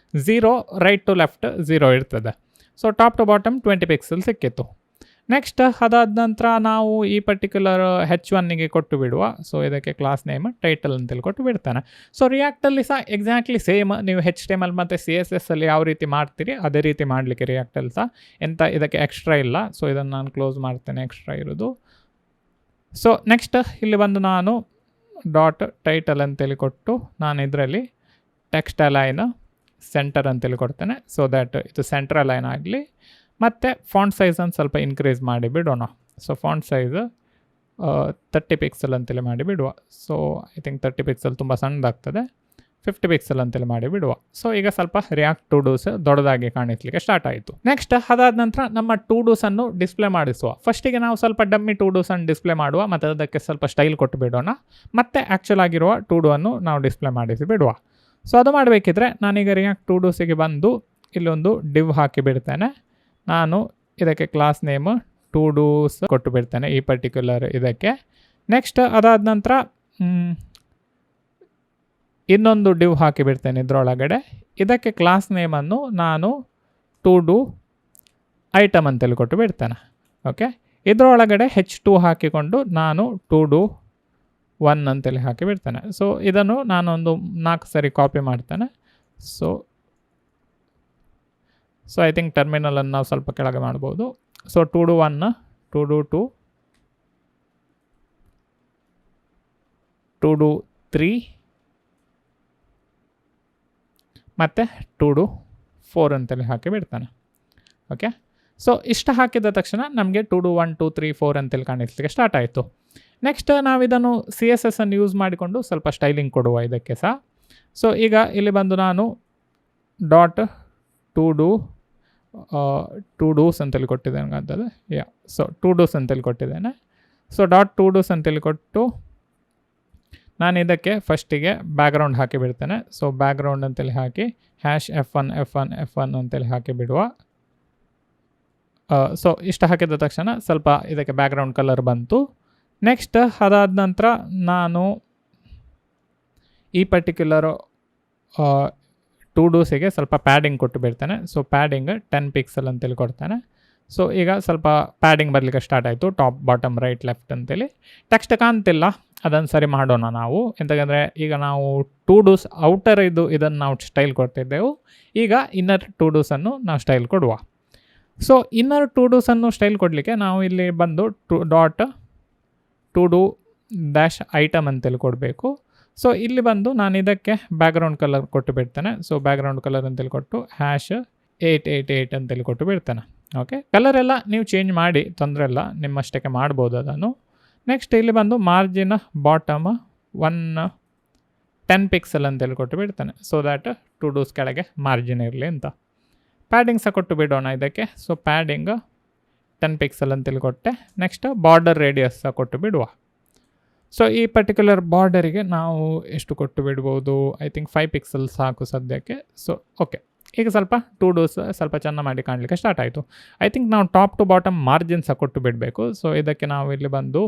Speaker 1: 0 right to left 0 ಇರ್ತದೆ. So top to bottom 20 pixel ಸಿಕ್ಕಿತ್ತು. ನೆಕ್ಸ್ಟ್ ಅದಾದ ನಂತರ ನಾವು ಈ ಪರ್ಟಿಕ್ಯುಲರ್ H1ಗೆ ಕೊಟ್ಟು ಬಿಡುವ. ಸೊ ಇದಕ್ಕೆ ಕ್ಲಾಸ್ ನೇಮ್ ಟೈಟಲ್ ಅಂತೇಳಿ ಕೊಟ್ಟು ಬಿಡ್ತಾನೆ. ಸೊ ರಿಯಾಕ್ಟಲ್ಲಿ ಸಹ ಎಕ್ಸಾಕ್ಟ್ಲಿ ಸೇಮ್ ನೀವು HTML ಮತ್ತು CSS ಅಲ್ಲಿ ಯಾವ ರೀತಿ ಮಾಡ್ತೀರಿ ಅದೇ ರೀತಿ ಮಾಡಲಿಕ್ಕೆ ರಿಯಾಕ್ಟಲ್ಲಿ ಸಹ ಎಂಥ ಇದಕ್ಕೆ ಎಕ್ಸ್ಟ್ರಾ ಇಲ್ಲ. ಸೊ ಇದನ್ನು ನಾನು ಕ್ಲೋಸ್ ಮಾಡ್ತೇನೆ, ಎಕ್ಸ್ಟ್ರಾ ಇರೋದು. ಸೊ ನೆಕ್ಸ್ಟ್ ಇಲ್ಲಿ ಬಂದು ನಾನು ಡಾಟ್ ಟೈಟಲ್ ಅಂತೇಳಿ ಕೊಟ್ಟು ನಾನು ಇದರಲ್ಲಿ ಟೆಕ್ಸ್ಟ್ ಅಲೈನ್ ಸೆಂಟರ್ ಅಂತೇಳಿ ಕೊಡ್ತೇನೆ. ಸೊ ದ್ಯಾಟ್ ಇದು ಸೆಂಟರ್ ಅಲೈನ್ ಆಗಲಿ. ಮತ್ತು ಫಾಂಟ್ ಸೈಜನ್ನು ಸ್ವಲ್ಪ ಇನ್ಕ್ರೀಸ್ ಮಾಡಿ ಬಿಡೋಣ. ಸೊ ಫಾಂಟ್ ಸೈಜ್ 30 ಪಿಕ್ಸೆಲ್ ಅಂತೇಳಿ ಮಾಡಿ ಬಿಡುವ. ಸೊ 30 ಪಿಕ್ಸೆಲ್ ತುಂಬ ಸಣ್ಣದಾಗ್ತದೆ, 50 ಪಿಕ್ಸೆಲ್ ಅಂತೇಳಿ ಮಾಡಿ ಬಿಡುವ. ಸೊ ಈಗ ಸ್ವಲ್ಪ ರಿಯಾಕ್ಟ್ ಟು ಡೂಸ್ ದೊಡ್ಡದಾಗಿ ಕಾಣಿಸ್ಲಿಕ್ಕೆ ಸ್ಟಾರ್ಟ್ ಆಯಿತು. ನೆಕ್ಸ್ಟ್ ಅದಾದ ನಂತರ ನಮ್ಮ ಟು ಡೂಸನ್ನು ಡಿಸ್ಪ್ಲೇ ಮಾಡಿಸುವ. ಫಸ್ಟಿಗೆ ನಾವು ಸ್ವಲ್ಪ ಡಮ್ಮಿ ಟು ಡೂಸನ್ನು ಡಿಸ್ಪ್ಲೇ ಮಾಡುವ, ಮತ್ತು ಅದಕ್ಕೆ ಸ್ವಲ್ಪ ಸ್ಟೈಲ್ ಕೊಟ್ಟು ಬಿಡೋಣ. ಮತ್ತು ಆ್ಯಕ್ಚುಲ್ ಆಗಿರುವ ಟು ಡೂ ಅನ್ನು ನಾವು ಡಿಸ್ಪ್ಲೇ ಮಾಡಿಸಿ ಬಿಡುವ. ಸೊ ಅದು ಮಾಡಬೇಕಿದ್ರೆ ನಾನೀಗ ರಿಯಾಕ್ಟ್ ಟು ಡೂಸಿಗೆ ಬಂದು ಇಲ್ಲೊಂದು ಡಿವ್ ಹಾಕಿ ಬಿಡ್ತೇನೆ. ನಾನು ಇದಕ್ಕೆ ಕ್ಲಾಸ್ ನೇಮ್ ಟು ಡೂಸ್ ಕೊಟ್ಟು ಬಿಡ್ತೇನೆ ಈ ಪರ್ಟಿಕ್ಯುಲರ್ ಇದಕ್ಕೆ. ನೆಕ್ಸ್ಟ್ ಅದಾದ ನಂತರ ಇನ್ನೊಂದು ಡಿವ್ ಹಾಕಿ ಬಿಡ್ತೇನೆ ಇದರೊಳಗಡೆ. ಇದಕ್ಕೆ ಕ್ಲಾಸ್ ನೇಮನ್ನು ನಾನು ಟು ಡೂ ಐಟಮ್ ಅಂತೇಳಿ ಕೊಟ್ಟು ಬಿಡ್ತೇನೆ. ಓಕೆ, ಇದರೊಳಗಡೆ H2 ಹಾಕಿಕೊಂಡು ನಾನು ಟು ಡೂ 1 ಅಂತೇಳಿ ಹಾಕಿ ಬಿಡ್ತೇನೆ. ಸೊ ಇದನ್ನು ನಾನೊಂದು 4 ಸರಿ ಕಾಪಿ ಮಾಡ್ತೇನೆ. ಸೊ ಐ ಥಿಂಕ್ ಟರ್ಮಿನಲನ್ನು ನಾವು ಸ್ವಲ್ಪ ಕೆಳಗೆ ಮಾಡ್ಬೋದು. So to do 1, to do 2, to do 3 ಮತ್ತು to do 4 ಅಂತೇಳಿ ಹಾಕಿ ಬಿಡ್ತಾನೆ. ಓಕೆ, ಸೊ ಇಷ್ಟು ಹಾಕಿದ ತಕ್ಷಣ ನಮಗೆ to do 1, 2, 3, 4 ಅಂತೇಳಿ ಕಾಣಿಸ್ಲಿಕ್ಕೆ ಸ್ಟಾರ್ಟ್ ಆಯಿತು. ನೆಕ್ಸ್ಟ್ ನಾವಿದನ್ನು CSS ಅನ್ನು ಯೂಸ್ ಮಾಡಿಕೊಂಡು ಸ್ವಲ್ಪ ಸ್ಟೈಲಿಂಗ್ ಕೊಡುವ ಇದಕ್ಕೆ ಸಹ. ಸೊ ಈಗ ಇಲ್ಲಿ ಬಂದು ನಾನು ಡಾಟ್ to do's ಅಂತೇಳಿ ಕೊಟ್ಟಿದ್ದೇನೆ ಅಂತದ್ದು. ಸೊ to do's ಅಂತೇಳಿ ಕೊಟ್ಟಿದ್ದೇನೆ. ಸೊ ಡಾಟ್ to do's ಅಂತೇಳಿ ಕೊಟ್ಟು ನಾನು ಇದಕ್ಕೆ ಫಸ್ಟಿಗೆ ಬ್ಯಾಕ್ಗ್ರೌಂಡ್ ಹಾಕಿ ಬಿಡ್ತೇನೆ. ಸೊ ಬ್ಯಾಕ್ಗ್ರೌಂಡ್ ಅಂತೇಳಿ ಹಾಕಿ #F1 ಅಂತೇಳಿ ಹಾಕಿ ಬಿಡುವ. ಸೊ ಇಷ್ಟು ಹಾಕಿದ ತಕ್ಷಣ ಸ್ವಲ್ಪ ಇದಕ್ಕೆ ಬ್ಯಾಕ್ಗ್ರೌಂಡ್ ಕಲರ್ ಬಂತು. ನೆಕ್ಸ್ಟ್ ಅದಾದ ನಂತರ ನಾನು ಈ ಪರ್ಟಿಕ್ಯುಲರ್ to do'ಸಿಗೆ ಸ್ವಲ್ಪ ಪ್ಯಾಡಿಂಗ್ ಕೊಟ್ಟು ಬಿಡ್ತೇನೆ. ಸೊ ಪ್ಯಾಡಿಂಗ್ 10 ಪಿಕ್ಸೆಲ್ ಅಂತೇಳಿ ಕೊಡ್ತೇನೆ. ಸೊ ಈಗ ಸ್ವಲ್ಪ ಪ್ಯಾಡಿಂಗ್ ಬರಲಿಕ್ಕೆ ಸ್ಟಾರ್ಟ್ ಆಯಿತು, ಟಾಪ್ ಬಾಟಮ್ ರೈಟ್ ಲೆಫ್ಟ್ ಅಂತೇಳಿ. ಟೆಕ್ಸ್ಟ್ ಕಾಣ್ತಿಲ್ಲ, ಅದನ್ನು ಸರಿ ಮಾಡೋಣ ನಾವು. ಎಂತಂದರೆ ಈಗ ನಾವು to do's ಔಟರ್ ಇದನ್ನು ನಾವು ಸ್ಟೈಲ್ ಕೊಡ್ತಿದ್ದೆವು. ಈಗ ಇನ್ನರ್ to do'ಸನ್ನು ನಾವು ಸ್ಟೈಲ್ ಕೊಡುವ. ಸೊ ಇನ್ನರ್ to do'ಸನ್ನು ಸ್ಟೈಲ್ ಕೊಡಲಿಕ್ಕೆ ನಾವು ಇಲ್ಲಿ ಬಂದು ಡಾಟ್ to do -item ಅಂತೇಳಿ ಕೊಡಬೇಕು. ಸೊ ಇಲ್ಲಿ ಬಂದು ನಾನು ಇದಕ್ಕೆ ಬ್ಯಾಕ್ಗ್ರೌಂಡ್ ಕಲರ್ ಕೊಟ್ಟು ಬಿಡ್ತೇನೆ. ಸೊ ಬ್ಯಾಕ್ಗ್ರೌಂಡ್ ಕಲರ್ ಅಂತೇಳಿ ಕೊಟ್ಟು #888 ಅಂತೇಳಿ ಕೊಟ್ಟು ಬಿಡ್ತೇನೆ. ಓಕೆ, ಕಲರ್ ಎಲ್ಲ ನೀವು ಚೇಂಜ್ ಮಾಡಿ, ತೊಂದರೆ ಇಲ್ಲ, ನಿಮ್ಮಷ್ಟಕ್ಕೆ ಮಾಡ್ಬೋದು ಅದನ್ನು. ನೆಕ್ಸ್ಟ್ ಇಲ್ಲಿ ಬಂದು ಮಾರ್ಜಿನ್ ಬಾಟಮ್ 10 ಪಿಕ್ಸೆಲ್ ಅಂತೇಳಿ ಕೊಟ್ಟು ಬಿಡ್ತೇನೆ. ಸೊ ದ್ಯಾಟ್ to do's ಕೆಳಗೆ ಮಾರ್ಜಿನ್ ಇರಲಿ ಅಂತ. ಪ್ಯಾಡಿಂಗ್ ಸಹ ಕೊಟ್ಟು ಬಿಡೋಣ ಇದಕ್ಕೆ. ಸೊ ಪ್ಯಾಡಿಂಗ್ 10 ಪಿಕ್ಸೆಲ್ ಅಂತೇಳಿ ಕೊಟ್ಟೆ. ನೆಕ್ಸ್ಟ್ ಬಾರ್ಡರ್ ರೇಡಿಯಸ್ ಸಹ ಕೊಟ್ಟು ಬಿಡುವ. ಸೊ ಈ ಪರ್ಟಿಕ್ಯುಲರ್ ಬಾರ್ಡರಿಗೆ ನಾವು ಎಷ್ಟು ಕೊಟ್ಟು ಬಿಡ್ಬೋದು, ಐ ಥಿಂಕ್ 5 ಪಿಕ್ಸೆಲ್ ಸಾಕು ಸದ್ಯಕ್ಕೆ. ಸೊ ಓಕೆ, ಈಗ ಸ್ವಲ್ಪ to do's ಸ್ವಲ್ಪ ಚೆನ್ನಾಗಿ ಮಾಡಿ ಕಾಣಲಿಕ್ಕೆ ಸ್ಟಾರ್ಟ್ ಆಯಿತು. ಐ ಥಿಂಕ್ ನಾವು ಟಾಪ್ ಟು ಬಾಟಮ್ ಮಾರ್ಜಿನ್ ಸಹ ಕೊಟ್ಟು ಬಿಡಬೇಕು. ಸೊ ಇದಕ್ಕೆ ನಾವು ಇಲ್ಲಿ ಬಂದು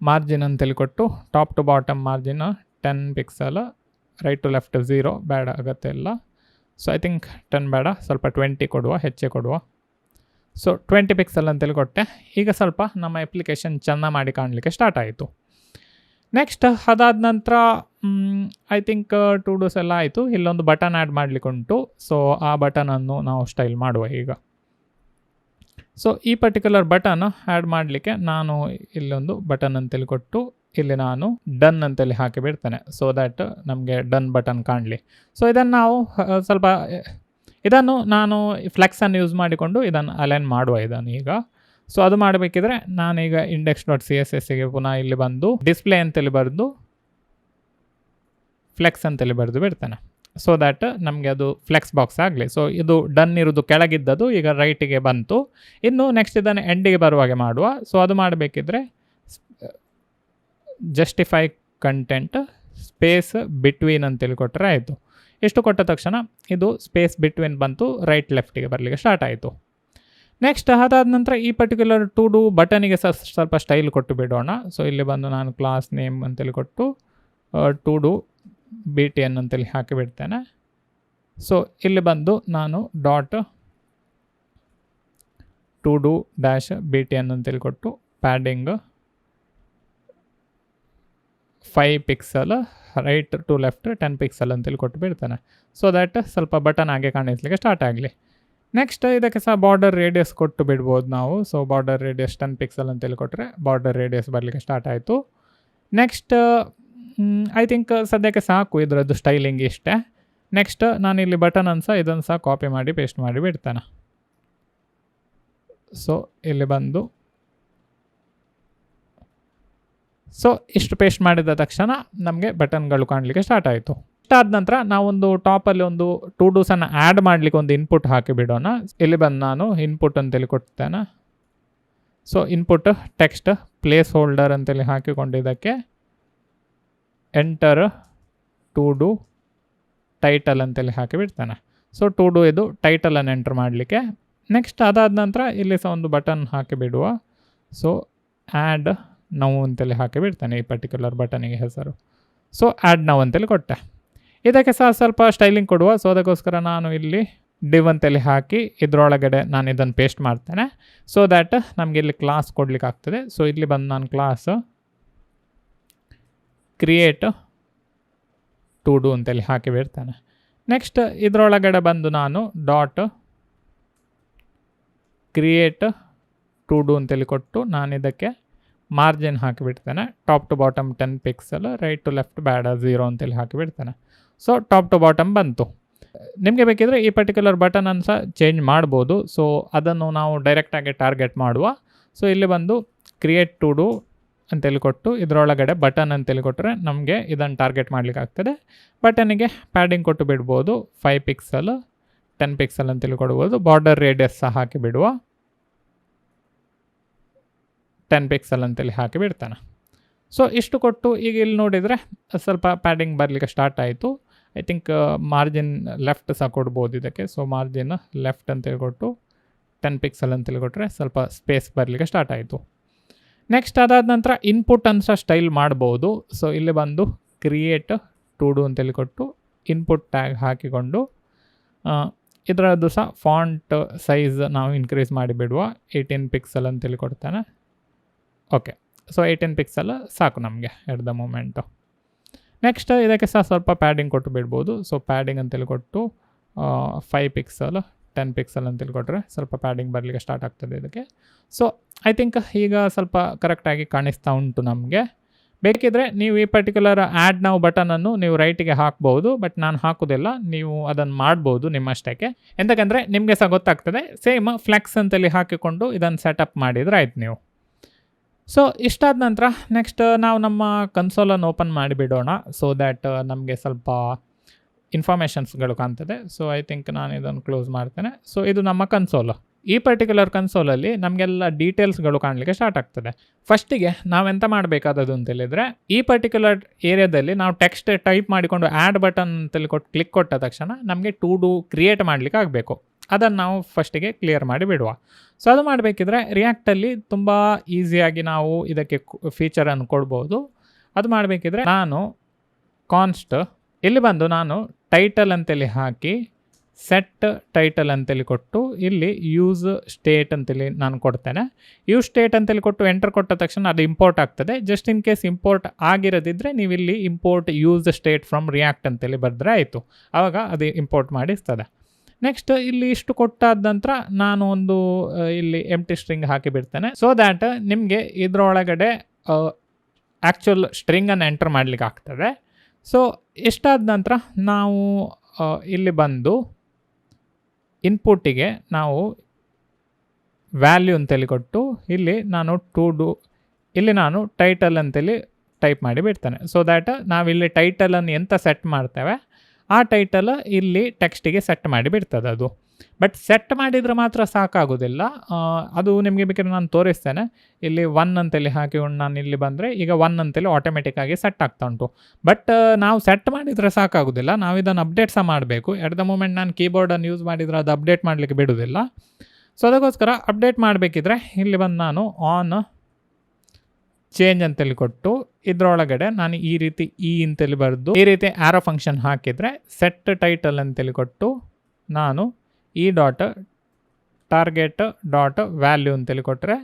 Speaker 1: ಮಾರ್ಜಿನ್ ಅಂತೇಳಿ ಕೊಟ್ಟು top to bottom margin 10 pixel, right to left 0 ಬೇಡ, ಅಗತ್ಯ ಇಲ್ಲ. ಸೊ ಐ ಥಿಂಕ್ 10 ಬೇಡ, ಸ್ವಲ್ಪ 20 ಕೊಡುವ, ಹೆಚ್ಚೆ ಕೊಡುವ. ಸೊ 20 ಪಿಕ್ಸೆಲ್ ಅಂತೇಳಿ ಕೊಟ್ಟೆ. ಈಗ ಸ್ವಲ್ಪ ನಮ್ಮ ಅಪ್ಲಿಕೇಶನ್ ಚೆನ್ನಾಗಿ ಮಾಡಿ ಕಾಣಲಿಕ್ಕೆ ಸ್ಟಾರ್ಟ್ ಆಯಿತು. ನೆಕ್ಸ್ಟ್ ಅದಾದ ನಂತರ ಐ ಥಿಂಕ್ to do's ಎಲ್ಲ ಆಯಿತು. ಇಲ್ಲೊಂದು ಬಟನ್ ಆ್ಯಡ್ ಮಾಡಲಿಕ್ಕೆ ಉಂಟು. ಸೊ ಆ ಬಟನನ್ನು ನಾವು ಸ್ಟೈಲ್ ಮಾಡುವ ಈಗ. ಸೊ ಈ ಪರ್ಟಿಕ್ಯುಲರ್ ಬಟನ್ ಆ್ಯಡ್ ಮಾಡಲಿಕ್ಕೆ ನಾನು ಇಲ್ಲೊಂದು ಬಟನ್ ಅಂತೇಳಿ ಕೊಟ್ಟು ಇಲ್ಲಿ ನಾನು ಡನ್ ಅಂತೇಳಿ ಹಾಕಿ ಬಿಡ್ತೇನೆ. ಸೊ ದ್ಯಾಟ್ ನಮಗೆ ಡನ್ ಬಟನ್ ಕಾಣಲಿ. ಸೊ ಇದನ್ನು ನಾವು ಸ್ವಲ್ಪ ಇದನ್ನು ನಾನು ಫ್ಲೆಕ್ಸನ್ನು ಯೂಸ್ ಮಾಡಿಕೊಂಡು ಇದನ್ನು ಅಲೈನ್ ಮಾಡುವ ಇದನ್ನು ಈಗ. ಸೊ ಅದು ಮಾಡಬೇಕಿದ್ರೆ ನಾನೀಗ index.cssಗೆ ಪುನಃ ಇಲ್ಲಿ ಬಂದು ಡಿಸ್ಪ್ಲೇ ಅಂತೇಳಿ ಬರೆದು ಫ್ಲೆಕ್ಸ್ ಅಂತೇಳಿ ಬರೆದು ಬಿಡ್ತೇನೆ. ಸೊ ದ್ಯಾಟ್ ನಮಗೆ ಅದು ಫ್ಲೆಕ್ಸ್ ಬಾಕ್ಸ್ ಆಗಲಿ. ಸೊ ಇದು ಡನ್ ಇರೋದು ಕೆಳಗಿದ್ದದು ಈಗ ರೈಟಿಗೆ ಬಂತು. ಇನ್ನು ನೆಕ್ಸ್ಟ್ ಇದನ್ನು ಎಂಡಿಗೆ ಬರುವಾಗೆ ಮಾಡುವ. ಸೊ ಅದು ಮಾಡಬೇಕಿದ್ರೆ ಜಸ್ಟಿಫೈ ಕಂಟೆಂಟ್ ಸ್ಪೇಸ್ ಬಿಟ್ವೀನ್ ಅಂತೇಳಿ ಕೊಟ್ಟರೆ ಆಯಿತು. ಇಷ್ಟು ಕೊಟ್ಟ ತಕ್ಷಣ ಇದು ಸ್ಪೇಸ್ ಬಿಟ್ವೀನ್ ಬಂತು, ರೈಟ್ ಲೆಫ್ಟಿಗೆ ಬರಲಿಕ್ಕೆ ಸ್ಟಾರ್ಟ್ ಆಯಿತು. ನೆಕ್ಸ್ಟ್ ಅದಾದ ನಂತರ ಈ ಪರ್ಟಿಕ್ಯುಲರ್ to do ಬಟನಿಗೆ ಸ್ವಲ್ಪ ಸ್ಟೈಲ್ ಕೊಟ್ಟು ಬಿಡೋಣ. ಸೊ ಇಲ್ಲಿ ಬಂದು ನಾನು ಕ್ಲಾಸ್ ನೇಮ್ ಅಂತೇಳಿ ಕೊಟ್ಟು to do BTN ಅಂತೇಳಿ ಹಾಕಿ ಬಿಡ್ತೇನೆ. ಸೊ ಇಲ್ಲಿ ಬಂದು ನಾನು ಡಾಟ್ to do -BTN ಅಂತೇಳಿ ಕೊಟ್ಟು padding 5 pixel, right to left 10 pixel ಅಂತೇಳಿ ಕೊಟ್ಟು ಬಿಡ್ತಾನೆ. ಸೊ ದ್ಯಾಟ್ ಸ್ವಲ್ಪ ಬಟನ್ ಹಾಗೆ ಕಾಣಿಸ್ಲಿಕ್ಕೆ ಸ್ಟಾರ್ಟ್ ಆಗಲಿ. ನೆಕ್ಸ್ಟ್ ಇದಕ್ಕೆ ಸಹ ಬಾರ್ಡರ್ ರೇಡಿಯಸ್ ಕೊಟ್ಟು ಬಿಡ್ಬೋದು ನಾವು. ಸೊ ಬಾರ್ಡರ್ ರೇಡಿಯಸ್ 10 ಪಿಕ್ಸೆಲ್ ಅಂತೇಳಿ ಕೊಟ್ಟರೆ ಬಾರ್ಡರ್ ರೇಡಿಯಸ್ ಬರಲಿಕ್ಕೆ ಸ್ಟಾರ್ಟ್ ಆಯಿತು. ನೆಕ್ಸ್ಟ್ ಐ ಥಿಂಕ್ ಸದ್ಯಕ್ಕೆ ಸಾಕು ಇದರದ್ದು ಸ್ಟೈಲಿಂಗ್ ಇಷ್ಟೇ. ನೆಕ್ಸ್ಟ್ ನಾನಿಲ್ಲಿ ಬಟನನ್ನು ಸಹ ಇದನ್ನು ಸಹ ಕಾಪಿ ಮಾಡಿ ಪೇಸ್ಟ್ ಮಾಡಿ ಬಿಡ್ತೇನೆ. ಸೊ ಇಲ್ಲಿ ಬಂದು ಸೊ ಇಷ್ಟು ಪೇಸ್ಟ್ ಮಾಡಿದ ತಕ್ಷಣ ನಮಗೆ ಬಟನ್ಗಳು ಕಾಣಲಿಕ್ಕೆ ಸ್ಟಾರ್ಟ್ ಆಯಿತು. ಇಷ್ಟಾದ ನಂತರ ನಾವೊಂದು ಟಾಪಲ್ಲಿ ಒಂದು to do'ಸನ್ನು ಆ್ಯಡ್ ಮಾಡಲಿಕ್ಕೆ ಒಂದು ಇನ್ಪುಟ್ ಹಾಕಿ ಬಿಡೋಣ. ಇಲ್ಲಿ ಬಂದು ನಾನು ಇನ್ಪುಟ್ ಅಂತೇಳಿ ಕೊಡ್ತೇನೆ. So input text place holder ಅಂತೇಳಿ ಹಾಕಿಕೊಂಡಿದ್ದಕ್ಕೆ ಎಂಟರ್ to do ಟೈಟಲ್ ಅಂತೇಳಿ ಹಾಕಿ ಬಿಡ್ತೇನೆ. ಸೊ to do ಇದು ಟೈಟಲನ್ನು ಎಂಟರ್ ಮಾಡಲಿಕ್ಕೆ. ನೆಕ್ಸ್ಟ್ ಅದಾದ ನಂತರ ಇಲ್ಲಿ ಸಹ ಒಂದು ಬಟನ್ ಹಾಕಿ ಬಿಡುವ. ಸೊ ಆ್ಯಡ್ ನೌ ಅಂತೇಳಿ ಹಾಕಿ ಬಿಡ್ತೇನೆ ಈ ಪರ್ಟಿಕ್ಯುಲರ್ ಬಟನಿಗೆ ಹೆಸರು. ಸೊ ಆ್ಯಡ್ ನೌ ಅಂತೇಳಿ ಕೊಟ್ಟೆ. ಇದಕ್ಕೆ ಸಹ ಸ್ವಲ್ಪ ಸ್ಟೈಲಿಂಗ್ ಕೊಡುವ. ಸೊ ಅದಕ್ಕೋಸ್ಕರ ನಾನು ಇಲ್ಲಿ div ಅಂತೇಳಿ ಹಾಕಿ ಇದರೊಳಗಡೆ ನಾನು ಇದನ್ನು ಪೇಸ್ಟ್ ಮಾಡ್ತೇನೆ. ಸೊ ದ್ಯಾಟ್ ನಮಗೆ ಇಲ್ಲಿ ಕ್ಲಾಸ್ ಕೊಡ್ಲಿಕ್ಕೆ ಆಗ್ತದೆ. ಸೊ ಇಲ್ಲಿ ಬಂದು ನಾನು ಕ್ಲಾಸ್ ಕ್ರಿಯೇಟ್ ಟು ಡೂ ಅಂತೇಳಿ ಹಾಕಿ ಬಿಡ್ತೇನೆ. ನೆಕ್ಸ್ಟ್ ಇದರೊಳಗಡೆ ಬಂದು ನಾನು ಡಾಟ್ ಕ್ರಿಯೇಟ್ ಟು ಡೂ ಅಂತೇಳಿ ಕೊಟ್ಟು ನಾನು ಇದಕ್ಕೆ ಮಾರ್ಜಿನ್ ಹಾಕಿಬಿಡ್ತೇನೆ. Top to bottom 10 pixel, right to left ಬೇಡ 0 ಅಂತೇಳಿ ಹಾಕಿಬಿಡ್ತೇನೆ. ಸೊ ಟಾಪ್ ಟು ಬಾಟಮ್ ಬಂತು. ನಿಮಗೆ ಬೇಕಿದ್ರೆ ಈ ಪರ್ಟಿಕ್ಯುಲರ್ ಬಟನನ್ನು ಸಹ ಚೇಂಜ್ ಮಾಡ್ಬೋದು. ಸೊ ಅದನ್ನು ನಾವು ಡೈರೆಕ್ಟಾಗಿ ಟಾರ್ಗೆಟ್ ಮಾಡುವ. ಸೊ ಇಲ್ಲಿ ಬಂದು ಕ್ರಿಯೇಟ್ ಟು ಡೂ ಅಂತೇಳಿ ಕೊಟ್ಟು ಇದರೊಳಗಡೆ ಬಟನ್ ಅಂತೇಳಿ ಕೊಟ್ಟರೆ ನಮಗೆ ಇದನ್ನು ಟಾರ್ಗೆಟ್ ಮಾಡಲಿಕ್ಕೆ ಆಗ್ತದೆ. ಬಟನಿಗೆ ಪ್ಯಾಡಿಂಗ್ ಕೊಟ್ಟು ಬಿಡ್ಬೋದು. 5 ಪಿಕ್ಸಲ್ 10 ಪಿಕ್ಸಲ್ ಅಂತೇಳಿ ಕೊಡ್ಬೋದು. ಬಾರ್ಡರ್ ರೇಡಿಯಸ್ ಸಹ ಹಾಕಿ ಬಿಡುವ. 10 ಪಿಕ್ಸಲ್ ಅಂತೇಳಿ ಹಾಕಿ ಬಿಡ್ತಾನೆ. ಸೊ ಇಷ್ಟು ಕೊಟ್ಟು ಈಗ ಇಲ್ಲಿ ನೋಡಿದರೆ ಸ್ವಲ್ಪ ಪ್ಯಾಡಿಂಗ್ ಬರಲಿಕ್ಕೆ ಸ್ಟಾರ್ಟ್ ಆಯಿತು. ಐ ಥಿಂಕ್ ಮಾರ್ಜಿನ್ ಲೆಫ್ಟ್ ಸಹ ಕೊಡ್ಬೋದು ಇದಕ್ಕೆ. ಸೊ ಮಾರ್ಜಿನ್ ಲೆಫ್ಟ್ ಅಂತೇಳಿ ಕೊಟ್ಟು 10 ಪಿಕ್ಸಲ್ ಅಂತೇಳಿ ಕೊಟ್ಟರೆ ಸ್ವಲ್ಪ ಸ್ಪೇಸ್ ಬರಲಿಕ್ಕೆ ಸ್ಟಾರ್ಟ್ ಆಯಿತು. ನೆಕ್ಸ್ಟ್ ಅದಾದ ನಂತರ ಇನ್ಪುಟ್ ಸಹ ಸ್ಟೈಲ್ ಮಾಡ್ಬೋದು. ಸೊ ಇಲ್ಲಿ ಬಂದು ಕ್ರಿಯೇಟ್ ಟು ಡೂ ಅಂತೇಳಿ ಕೊಟ್ಟು ಇನ್ಪುಟ್ ಟ್ಯಾಗ್ ಹಾಕಿಕೊಂಡು ಇದರದ್ದು ಸಹ ಫಾಂಟ್ ಸೈಜ್ ನಾವು ಇನ್ಕ್ರೀಸ್ ಮಾಡಿಬಿಡುವ. 18 ಪಿಕ್ಸಲ್ ಅಂತೇಳಿ ಕೊಡ್ತಾನೆ. ಓಕೆ, ಸೊ 18 ಪಿಕ್ಸಲ್ ಸಾಕು ನಮಗೆ ಎಟ್ ದ ಮೂಮೆಂಟು. ನೆಕ್ಸ್ಟ್ ಇದಕ್ಕೆ ಸಹ ಸ್ವಲ್ಪ ಪ್ಯಾಡಿಂಗ್ ಕೊಟ್ಟು ಬಿಡ್ಬೋದು. ಸೊ ಪ್ಯಾಡಿಂಗ್ ಅಂತೇಳಿ ಕೊಟ್ಟು 5 ಪಿಕ್ಸಲ್ 10 ಪಿಕ್ಸಲ್ ಅಂತೇಳಿ ಕೊಟ್ಟರೆ ಸ್ವಲ್ಪ ಪ್ಯಾಡಿಂಗ್ ಬರಲಿಕ್ಕೆ ಸ್ಟಾರ್ಟ್ ಆಗ್ತದೆ ಇದಕ್ಕೆ. ಸೊ ಐ ಥಿಂಕ್ ಈಗ ಸ್ವಲ್ಪ ಕರೆಕ್ಟಾಗಿ ಕಾಣಿಸ್ತಾ ಉಂಟು ನಮಗೆ. ಬೇಕಿದ್ರೆ ನೀವು ಈ ಪರ್ಟಿಕ್ಯುಲರ್ ಆ್ಯಡ್ ನಾವು ಬಟನನ್ನು ನೀವು ರೈಟಿಗೆ ಹಾಕ್ಬೋದು, ಬಟ್ ನಾನು ಹಾಕೋದಿಲ್ಲ. ನೀವು ಅದನ್ನು ಮಾಡ್ಬೋದು ನಿಮ್ಮಷ್ಟಕ್ಕೆ. ಎಂತಕ್ಕಂದರೆ ನಿಮಗೆ ಸಹ ಗೊತ್ತಾಗ್ತದೆ. ಸೇಮ್ ಫ್ಲೆಕ್ಸ್ ಅಂತೇಳಿ ಹಾಕಿಕೊಂಡು ಇದನ್ನು ಸೆಟಪ್ ಮಾಡಿದರೆ ಆಯ್ತು ನೀವು. ಸೊ ಇಷ್ಟಾದ ನಂತರ ನೆಕ್ಸ್ಟ್ ನಾವು ನಮ್ಮ ಕನ್ಸೋಲನ್ನು ಓಪನ್ ಮಾಡಿಬಿಡೋಣ. ಸೊ ದ್ಯಾಟ್ ನಮಗೆ ಸ್ವಲ್ಪ ಇನ್ಫಾರ್ಮೇಷನ್ಸ್ಗಳು ಕಾಣ್ತದೆ. ಸೊ ಐ ಥಿಂಕ್ ನಾನು ಇದನ್ನು ಕ್ಲೋಸ್ ಮಾಡ್ತೇನೆ. ಸೊ ಇದು ನಮ್ಮ ಕನ್ಸೋಲು. ಈ ಪರ್ಟಿಕ್ಯುಲರ್ ಕನ್ಸೋಲಲ್ಲಿ ನಮಗೆಲ್ಲ ಡೀಟೇಲ್ಸ್ಗಳು ಕಾಣಲಿಕ್ಕೆ ಸ್ಟಾರ್ಟ್ ಆಗ್ತದೆ. ಫಸ್ಟಿಗೆ ನಾವೆಂತ ಮಾಡಬೇಕಾದದ್ದು ಅಂತೇಳಿದರೆ, ಈ ಪರ್ಟಿಕ್ಯುಲರ್ ಏರಿಯಾದಲ್ಲಿ ನಾವು ಟೆಕ್ಸ್ಟ್ ಟೈಪ್ ಮಾಡಿಕೊಂಡು ಆ್ಯಡ್ ಬಟನ್ ಅಂತೇಳಿ ಕೊಟ್ಟು ಕ್ಲಿಕ್ ಕೊಟ್ಟ ತಕ್ಷಣ ನಮಗೆ ಟು ಡೂ ಕ್ರಿಯೇಟ್ ಮಾಡಲಿಕ್ಕೆ ಆಗಬೇಕು. ಅದನ್ನು ನಾವು ಫಸ್ಟಿಗೆ ಕ್ಲಿಯರ್ ಮಾಡಿ ಬಿಡುವ. ಸೊ ಅದು ಮಾಡಬೇಕಿದ್ರೆ ರಿಯಾಕ್ಟಲ್ಲಿ ತುಂಬ ಈಸಿಯಾಗಿ ನಾವು ಇದಕ್ಕೆ ಫೀಚರನ್ನು ಕೊಡ್ಬೋದು. ಅದು ಮಾಡಬೇಕಿದ್ರೆ ನಾನು ಕಾನ್ಸ್ಟ್ ಇಲ್ಲಿ ಬಂದು ನಾನು ಟೈಟಲ್ ಅಂತೇಳಿ ಹಾಕಿ ಸೆಟ್ ಟೈಟಲ್ ಅಂತೇಳಿ ಕೊಟ್ಟು ಇಲ್ಲಿ ಯೂಸ್ ಸ್ಟೇಟ್ ಅಂತೇಳಿ ನಾನು ಕೊಡ್ತೇನೆ. ಯೂಸ್ ಸ್ಟೇಟ್ ಅಂತೇಳಿ ಕೊಟ್ಟು ಎಂಟರ್ ಕೊಟ್ಟ ತಕ್ಷಣ ಅದು ಇಂಪೋರ್ಟ್ ಆಗ್ತದೆ. ಜಸ್ಟ್ ಇನ್ ಕೇಸ್ ಇಂಪೋರ್ಟ್ ಆಗಿರೋದಿದ್ದರೆ ನೀವು ಇಲ್ಲಿ import use state from react ಅಂತೇಳಿ ಬರೆದ್ರೆ ಆಯಿತು. ಆವಾಗ ಅದು ಇಂಪೋರ್ಟ್ ಮಾಡಿಸ್ತದೆ. ನೆಕ್ಸ್ಟ್ ಇಲ್ಲಿ ಇಷ್ಟು ಕೊಟ್ಟಾದ ನಂತರ ನಾನು ಒಂದು ಇಲ್ಲಿ ಎಂಪ್ಟಿ ಸ್ಟ್ರಿಂಗ್ ಹಾಕಿಬಿಡ್ತೇನೆ. ಸೊ ದ್ಯಾಟ್ ನಿಮಗೆ ಇದರೊಳಗಡೆ ಆ್ಯಕ್ಚುಲ್ ಸ್ಟ್ರಿಂಗನ್ನು ಎಂಟರ್ ಮಾಡಲಿಕ್ಕೆ ಆಗ್ತದೆ. ಸೊ ಇಷ್ಟಾದ ನಂತರ ನಾವು ಇಲ್ಲಿ ಬಂದು ಇನ್ಪುಟ್ಟಿಗೆ ನಾವು ವ್ಯಾಲ್ಯೂ ಅಂತೇಳಿ ಕೊಟ್ಟು ಇಲ್ಲಿ ನಾನು ಇಲ್ಲಿ ನಾನು ಟೈಟಲ್ ಅಂತೇಳಿ ಟೈಪ್ ಮಾಡಿ ಬಿಡ್ತೇನೆ. ಸೊ ದ್ಯಾಟ್ ನಾವಿಲ್ಲಿ ಟೈಟಲನ್ನು ಎಂತ ಸೆಟ್ ಮಾಡ್ತೇವೆ ಆ ಟೈಟಲ್ ಇಲ್ಲಿ ಟೆಕ್ಸ್ಟಿಗೆ ಸೆಟ್ ಮಾಡಿ ಬಿಡ್ತದೆ ಅದು. ಬಟ್ ಸೆಟ್ ಮಾಡಿದರೆ ಮಾತ್ರ ಸಾಕಾಗೋದಿಲ್ಲ. ಅದು ನಿಮಗೆ ಬೇಕಾದ್ರೆ ನಾನು ತೋರಿಸ್ತೇನೆ. ಇಲ್ಲಿ 1 ಅಂತೇಳಿ ಹಾಕಿಕೊಂಡು ನಾನು ಇಲ್ಲಿ ಬಂದರೆ ಈಗ 1 ಅಂತೇಳಿ ಆಟೋಮೆಟಿಕ್ಕಾಗಿ ಸೆಟ್ ಆಗ್ತಾ ಉಂಟು. ಬಟ್ ನಾವು ಸೆಟ್ ಮಾಡಿದರೆ ಸಾಕಾಗೋದಿಲ್ಲ, ನಾವು ಇದನ್ನು ಅಪ್ಡೇಟ್ ಸಹ ಮಾಡಬೇಕು. ಎಟ್ ದ ಮೂಮೆಂಟ್ ನಾನು ಕೀಬೋರ್ಡನ್ನು ಯೂಸ್ ಮಾಡಿದರೆ ಅದು ಅಪ್ಡೇಟ್ ಮಾಡಲಿಕ್ಕೆ ಬಿಡೋದಿಲ್ಲ. ಸೊ ಅದಕ್ಕೋಸ್ಕರ ಅಪ್ಡೇಟ್ ಮಾಡಬೇಕಿದ್ರೆ ಇಲ್ಲಿ ಬಂದು ನಾನು ಆನ್ ಚೇಂಜ್ ಅಂತೇಳಿ ಕೊಟ್ಟು ಇದರೊಳಗಡೆ ನಾನು ಈ ರೀತಿ ಅಂತೇಳಿ ಬರೆದು ಈ ರೀತಿ ಆರೋ ಫಂಕ್ಷನ್ ಹಾಕಿದರೆ ಸೆಟ್ ಟೈಟಲ್ ಅಂತೇಳಿ ಕೊಟ್ಟು ನಾನು ಡಾಟ್ ಟಾರ್ಗೆಟ್ ಡಾಟ್ ವ್ಯಾಲ್ಯೂ ಅಂತೇಳಿ ಕೊಟ್ಟರೆ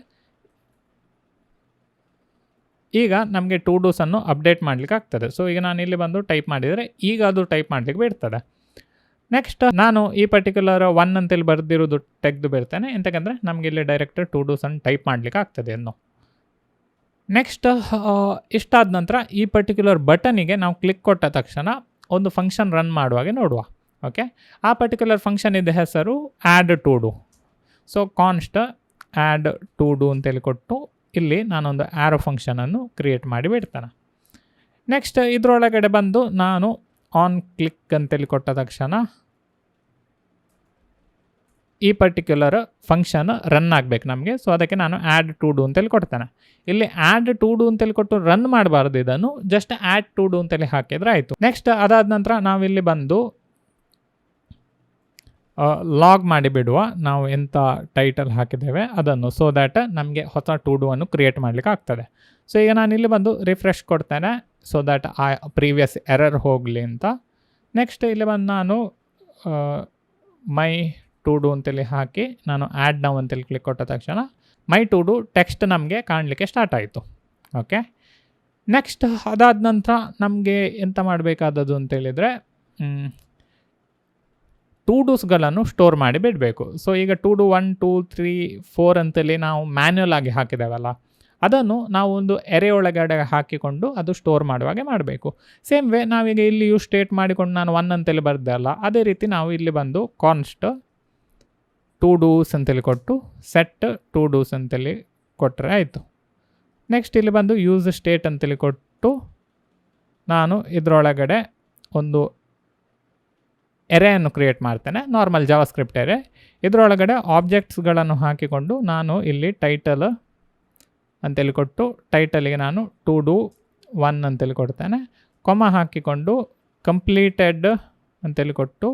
Speaker 1: ಈಗ ನಮಗೆ ಟು ಡೂಸನ್ನು ಅಪ್ಡೇಟ್ ಮಾಡಲಿಕ್ಕೆ ಆಗ್ತದೆ. ಸೊ ಈಗ ನಾನು ಇಲ್ಲಿ ಬಂದು ಟೈಪ್ ಮಾಡಿದರೆ ಈಗ ಅದು ಟೈಪ್ ಮಾಡಲಿಕ್ಕೆ ಬಿಡ್ತದೆ. ನೆಕ್ಸ್ಟ್ ನಾನು ಈ ಪರ್ಟಿಕ್ಯುಲರ್ 1 ಅಂತೇಳಿ ಬರೆದಿರೋದು ತೆಗೆದು ಬಿಡ್ತೇನೆ. ಎಂತಕ್ಕಂದರೆ ನಮಗೆ ಇಲ್ಲಿ ಡೈರೆಕ್ಟ್ ಟು ಡೂಸನ್ನು ಟೈಪ್ ಮಾಡಲಿಕ್ಕೆ ಆಗ್ತದೆ ಇನ್ನು. ನೆಕ್ಸ್ಟ್ ಇಷ್ಟಾದ ನಂತರ ಈ ಪರ್ಟಿಕ್ಯುಲರ್ ಬಟನಿಗೆ ನಾವು ಕ್ಲಿಕ್ ಕೊಟ್ಟ ತಕ್ಷಣ ಒಂದು ಫಂಕ್ಷನ್ ರನ್ ಮಾಡುವಾಗೆ ನೋಡುವ. ಓಕೆ, ಆ ಪರ್ಟಿಕ್ಯುಲರ್ ಫಂಕ್ಷನ್ ಇದೆ ಹೆಸರು add to do. So const add to do ಅಂತೇಳಿ ಕೊಟ್ಟು ಇಲ್ಲಿ ನಾನೊಂದು ಆ್ಯರೋ ಫಂಕ್ಷನನ್ನು ಕ್ರಿಯೇಟ್ ಮಾಡಿ ಬಿಡ್ತೇನೆ. ನೆಕ್ಸ್ಟ್ ಇದರೊಳಗಡೆ ಬಂದು ನಾನು ಆನ್ ಕ್ಲಿಕ್ ಅಂತೇಳಿ ಕೊಟ್ಟ ತಕ್ಷಣ ಈ ಪರ್ಟಿಕ್ಯುಲರ್ ಫಂಕ್ಷನ್ ರನ್ ಆಗಬೇಕು ನಮಗೆ. ಸೊ ಅದಕ್ಕೆ ನಾನು ಆ್ಯಡ್ ಟು ಡೂ ಅಂತೇಳಿ ಕೊಡ್ತೇನೆ. ಇಲ್ಲಿ ಆ್ಯಡ್ ಟು ಡೂ ಅಂತೇಳಿ ಕೊಟ್ಟು ರನ್ ಮಾಡಬಾರ್ದು, ಇದನ್ನು ಜಸ್ಟ್ ಆ್ಯಡ್ ಟು ಡೂ ಅಂತೇಳಿ ಹಾಕಿದರೆ ಆಯಿತು. ನೆಕ್ಸ್ಟ್ ಅದಾದ ನಂತರ ನಾವಿಲ್ಲಿ ಬಂದು ಲಾಗ್ ಮಾಡಿಬಿಡುವ ನಾವು ಎಂಥ ಟೈಟಲ್ ಹಾಕಿದ್ದೇವೆ ಅದನ್ನು. ಸೊ ದ್ಯಾಟ್ ನಮಗೆ ಹೊಸ ಟು ಡೂ ಅನ್ನು ಕ್ರಿಯೇಟ್ ಮಾಡಲಿಕ್ಕೆ ಆಗ್ತದೆ. ಸೊ ಈಗ ನಾನು ಇಲ್ಲಿ ಬಂದು ರಿಫ್ರೆಶ್ ಕೊಡ್ತೇನೆ. ಸೊ ದ್ಯಾಟ್ ಆ ಪ್ರೀವಿಯಸ್ ಎರರ್ ಹೋಗಲಿ ಅಂತ. ನೆಕ್ಸ್ಟ್ ಇಲ್ಲಿ ಬಂದು ನಾನು ಮೈ ಟು ಡೂ ಅಂತೇಳಿ ಹಾಕಿ ನಾನು ಆ್ಯಡ್ ನೌ ಅಂತೇಳಿ ಕ್ಲಿಕ್ ಕೊಟ್ಟ ತಕ್ಷಣ ಮೈ ಟು ಡೂ ಟೆಕ್ಸ್ಟ್ ನಮಗೆ ಕಾಣಲಿಕ್ಕೆ ಸ್ಟಾರ್ಟ್ ಆಯಿತು. ಓಕೆ, ನೆಕ್ಸ್ಟ್ ಅದಾದ ನಂತರ ನಮಗೆ ಎಂತ ಮಾಡಬೇಕಾದದ್ದು ಅಂತೇಳಿದರೆ ಟು ಡೂಸ್ಗಳನ್ನು ಸ್ಟೋರ್ ಮಾಡಿ ಬಿಡಬೇಕು. ಸೊ ಈಗ ಟು ಡೂ 1 2 3 4 ಅಂತೇಳಿ ನಾವು ಮ್ಯಾನ್ಯುಯಲ್ ಆಗಿ ಹಾಕಿದ್ದೇವಲ್ಲ, ಅದನ್ನು ನಾವು ಒಂದು ಎರೆ ಒಳಗಡೆ ಹಾಕಿಕೊಂಡು ಅದು ಸ್ಟೋರ್ ಮಾಡುವಾಗೆ ಮಾಡಬೇಕು. ಸೇಮ್ ವೇ ನಾವೀಗ ಇಲ್ಲಿ ಯೂಸ್ ಸ್ಟೇಟ್ ಮಾಡಿಕೊಂಡು ನಾನು 1 ಅಂತೇಳಿ ಬರೆದೆ ಅಲ್ಲ, ಅದೇ ರೀತಿ ನಾವು ಇಲ್ಲಿ ಬಂದು ಕಾನ್ಸ್ಟ್ ಟು ಡೂಸ್ ಅಂತೇಳಿ ಕೊಟ್ಟು ಸೆಟ್ ಟು ಡೂಸ್ ಅಂತೇಳಿ ಕೊಟ್ಟರೆ ಆಯಿತು. ನೆಕ್ಸ್ಟ್ ಇಲ್ಲಿ ಬಂದು ಯೂಸ್ ಸ್ಟೇಟ್ ಅಂತೇಳಿ ಕೊಟ್ಟು ನಾನು ಇದರೊಳಗಡೆ ಒಂದು ಎರೆಯನ್ನು ಕ್ರಿಯೇಟ್ ಮಾಡ್ತೇನೆ, ನಾರ್ಮಲ್ ಜಾವಾಸ್ಕ್ರಿಪ್ಟ್ ಎರೆ. ಇದರೊಳಗಡೆ ಆಬ್ಜೆಕ್ಟ್ಸ್ಗಳನ್ನು ಹಾಕಿಕೊಂಡು ನಾನು ಇಲ್ಲಿ ಟೈಟಲ್ ಅಂತೇಳಿ ಕೊಟ್ಟು ಟೈಟಲಿಗೆ ನಾನು ಟು ಡೂ 1 ಅಂತೇಳಿ ಕೊಡ್ತೇನೆ. ಹಾಕಿಕೊಂಡು ಕಂಪ್ಲೀಟೆಡ್ ಅಂತೇಳಿ ಕೊಟ್ಟು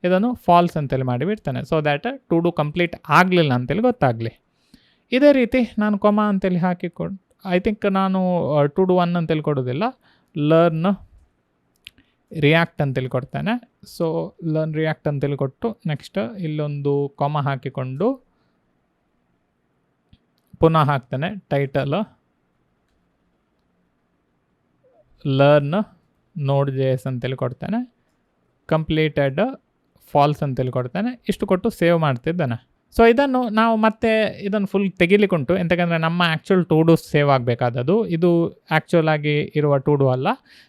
Speaker 1: ಇದನ್ನು ಫಾಲ್ಸ್ ಅಂತೇಳಿ ಮಾಡಿಬಿಡ್ತೇನೆ. So that to do complete ಆಗಲಿಲ್ಲ ಅಂತೇಳಿ ಗೊತ್ತಾಗಲಿ. ಇದೇ ರೀತಿ ನಾನು ಅಂತೇಳಿ ಹಾಕಿಕೊಂಡು ಐ ಥಿಂಕ್ ನಾನು ಟು ಡೂ 1 ಅಂತೇಳಿ ಕೊಡೋದಿಲ್ಲ, ಲರ್ನ್ ರಿಯಾಕ್ಟ್ ಅಂತೇಳಿ ಕೊಡ್ತೇನೆ. ಸೊ ಲರ್ನ್ ರಿಯಾಕ್ಟ್ ಅಂತೇಳಿ ಕೊಟ್ಟು ನೆಕ್ಸ್ಟ್ ಇಲ್ಲೊಂದು ಹಾಕಿಕೊಂಡು ಪುನಃ ಹಾಕ್ತೇನೆ ಟೈಟಲ್ ಲರ್ನ್ ನೋಡ್ JS ಅಂತೇಳಿ ಕೊಡ್ತೇನೆ. ಕಂಪ್ಲೀಟೆಡ್ ಫಾಲ್ಸ್ ಅಂತೇಳಿ ಕೊಡ್ತೇನೆ. ಇಷ್ಟು ಕೊಟ್ಟು ಸೇವ್ ಮಾಡ್ತಿದ್ದೇನೆ. ಸೊ ಇದನ್ನು ನಾವು ಮತ್ತೆ ಇದನ್ನು ಫುಲ್ ತೆಗಿಲಿಕ್ಕುಂಟು, ಎಂತಕ್ಕಂದರೆ ನಮ್ಮ ಆ್ಯಕ್ಚುಲ್ ಟು ಡೂ ಸೇವ್ ಆಗಬೇಕಾದದ್ದು. ಇದು ಆ್ಯಕ್ಚುಲ್ ಆಗಿ ಇರುವ ಟು ಡೂ ಅಲ್ಲ.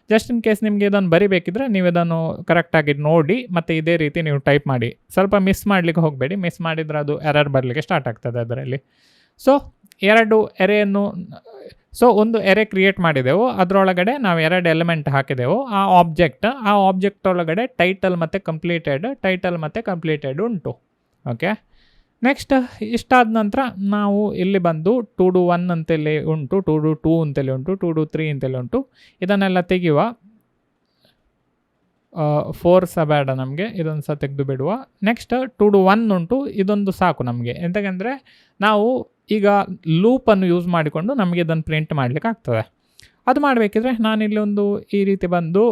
Speaker 1: ಜಸ್ಟ್ ಇನ್ ಕೇಸ್ ನಿಮಗೆ ಇದನ್ನು ಬರಿಬೇಕಿದ್ರೆ ನೀವು ಇದನ್ನು ಕರೆಕ್ಟಾಗಿ ನೋಡಿ ಮತ್ತು ಇದೇ ರೀತಿ ನೀವು ಟೈಪ್ ಮಾಡಿ. ಸ್ವಲ್ಪ ಮಿಸ್ ಮಾಡಲಿಕ್ಕೆ ಹೋಗಬೇಡಿ, ಮಿಸ್ ಮಾಡಿದರೆ ಅದು ಎರರ್ ಬರಲಿಕ್ಕೆ ಸ್ಟಾರ್ಟ್ ಆಗ್ತದೆ ಅದರಲ್ಲಿ. ಸೊ ಒಂದು ಎರೆ ಕ್ರಿಯೇಟ್ ಮಾಡಿದೆವು, ಅದರೊಳಗಡೆ ನಾವು 2 ಎಲಿಮೆಂಟ್ ಹಾಕಿದೆವು. ಆ ಆಬ್ಜೆಕ್ಟ್ ಒಳಗಡೆ ಟೈಟಲ್ ಮತ್ತು ಕಂಪ್ಲೀಟೆಡ್ ಉಂಟು. ಓಕೆ, ನೆಕ್ಸ್ಟ್ ಇಷ್ಟಾದ ನಂತರ ನಾವು ಇಲ್ಲಿ ಬಂದು ಟು ಡೂ 1 ಅಂತೇಳಿ ಉಂಟು, ಟು ಡೂ 2 ಅಂತೇಳಿ ಉಂಟು, ಟು ಡೂ 3 ಅಂತೇಳಿ ಉಂಟು. ಇದನ್ನೆಲ್ಲ ತೆಗೆಯುವ. 4 ಸಹ ಬೇಡ ನಮಗೆ, ಇದೊಂದು ಸಹ ತೆಗೆದು ಬಿಡುವ. ನೆಕ್ಸ್ಟ್ ಟು ಡೂ 1 ಉಂಟು, ಇದೊಂದು ಸಾಕು ನಮಗೆ. ಎಂತಕ್ಕಂದರೆ ನಾವು ಈಗ ಲೂಪನ್ನು ಯೂಸ್ ಮಾಡಿಕೊಂಡು ನಮಗೆ ಇದನ್ನು ಪ್ರಿಂಟ್ ಮಾಡಲಿಕ್ಕೆ ಆಗ್ತದೆ. ಅದು ಮಾಡಬೇಕಿದ್ರೆ ನಾನಿಲ್ಲಿ ಒಂದು ಈ ರೀತಿ ಬಂದು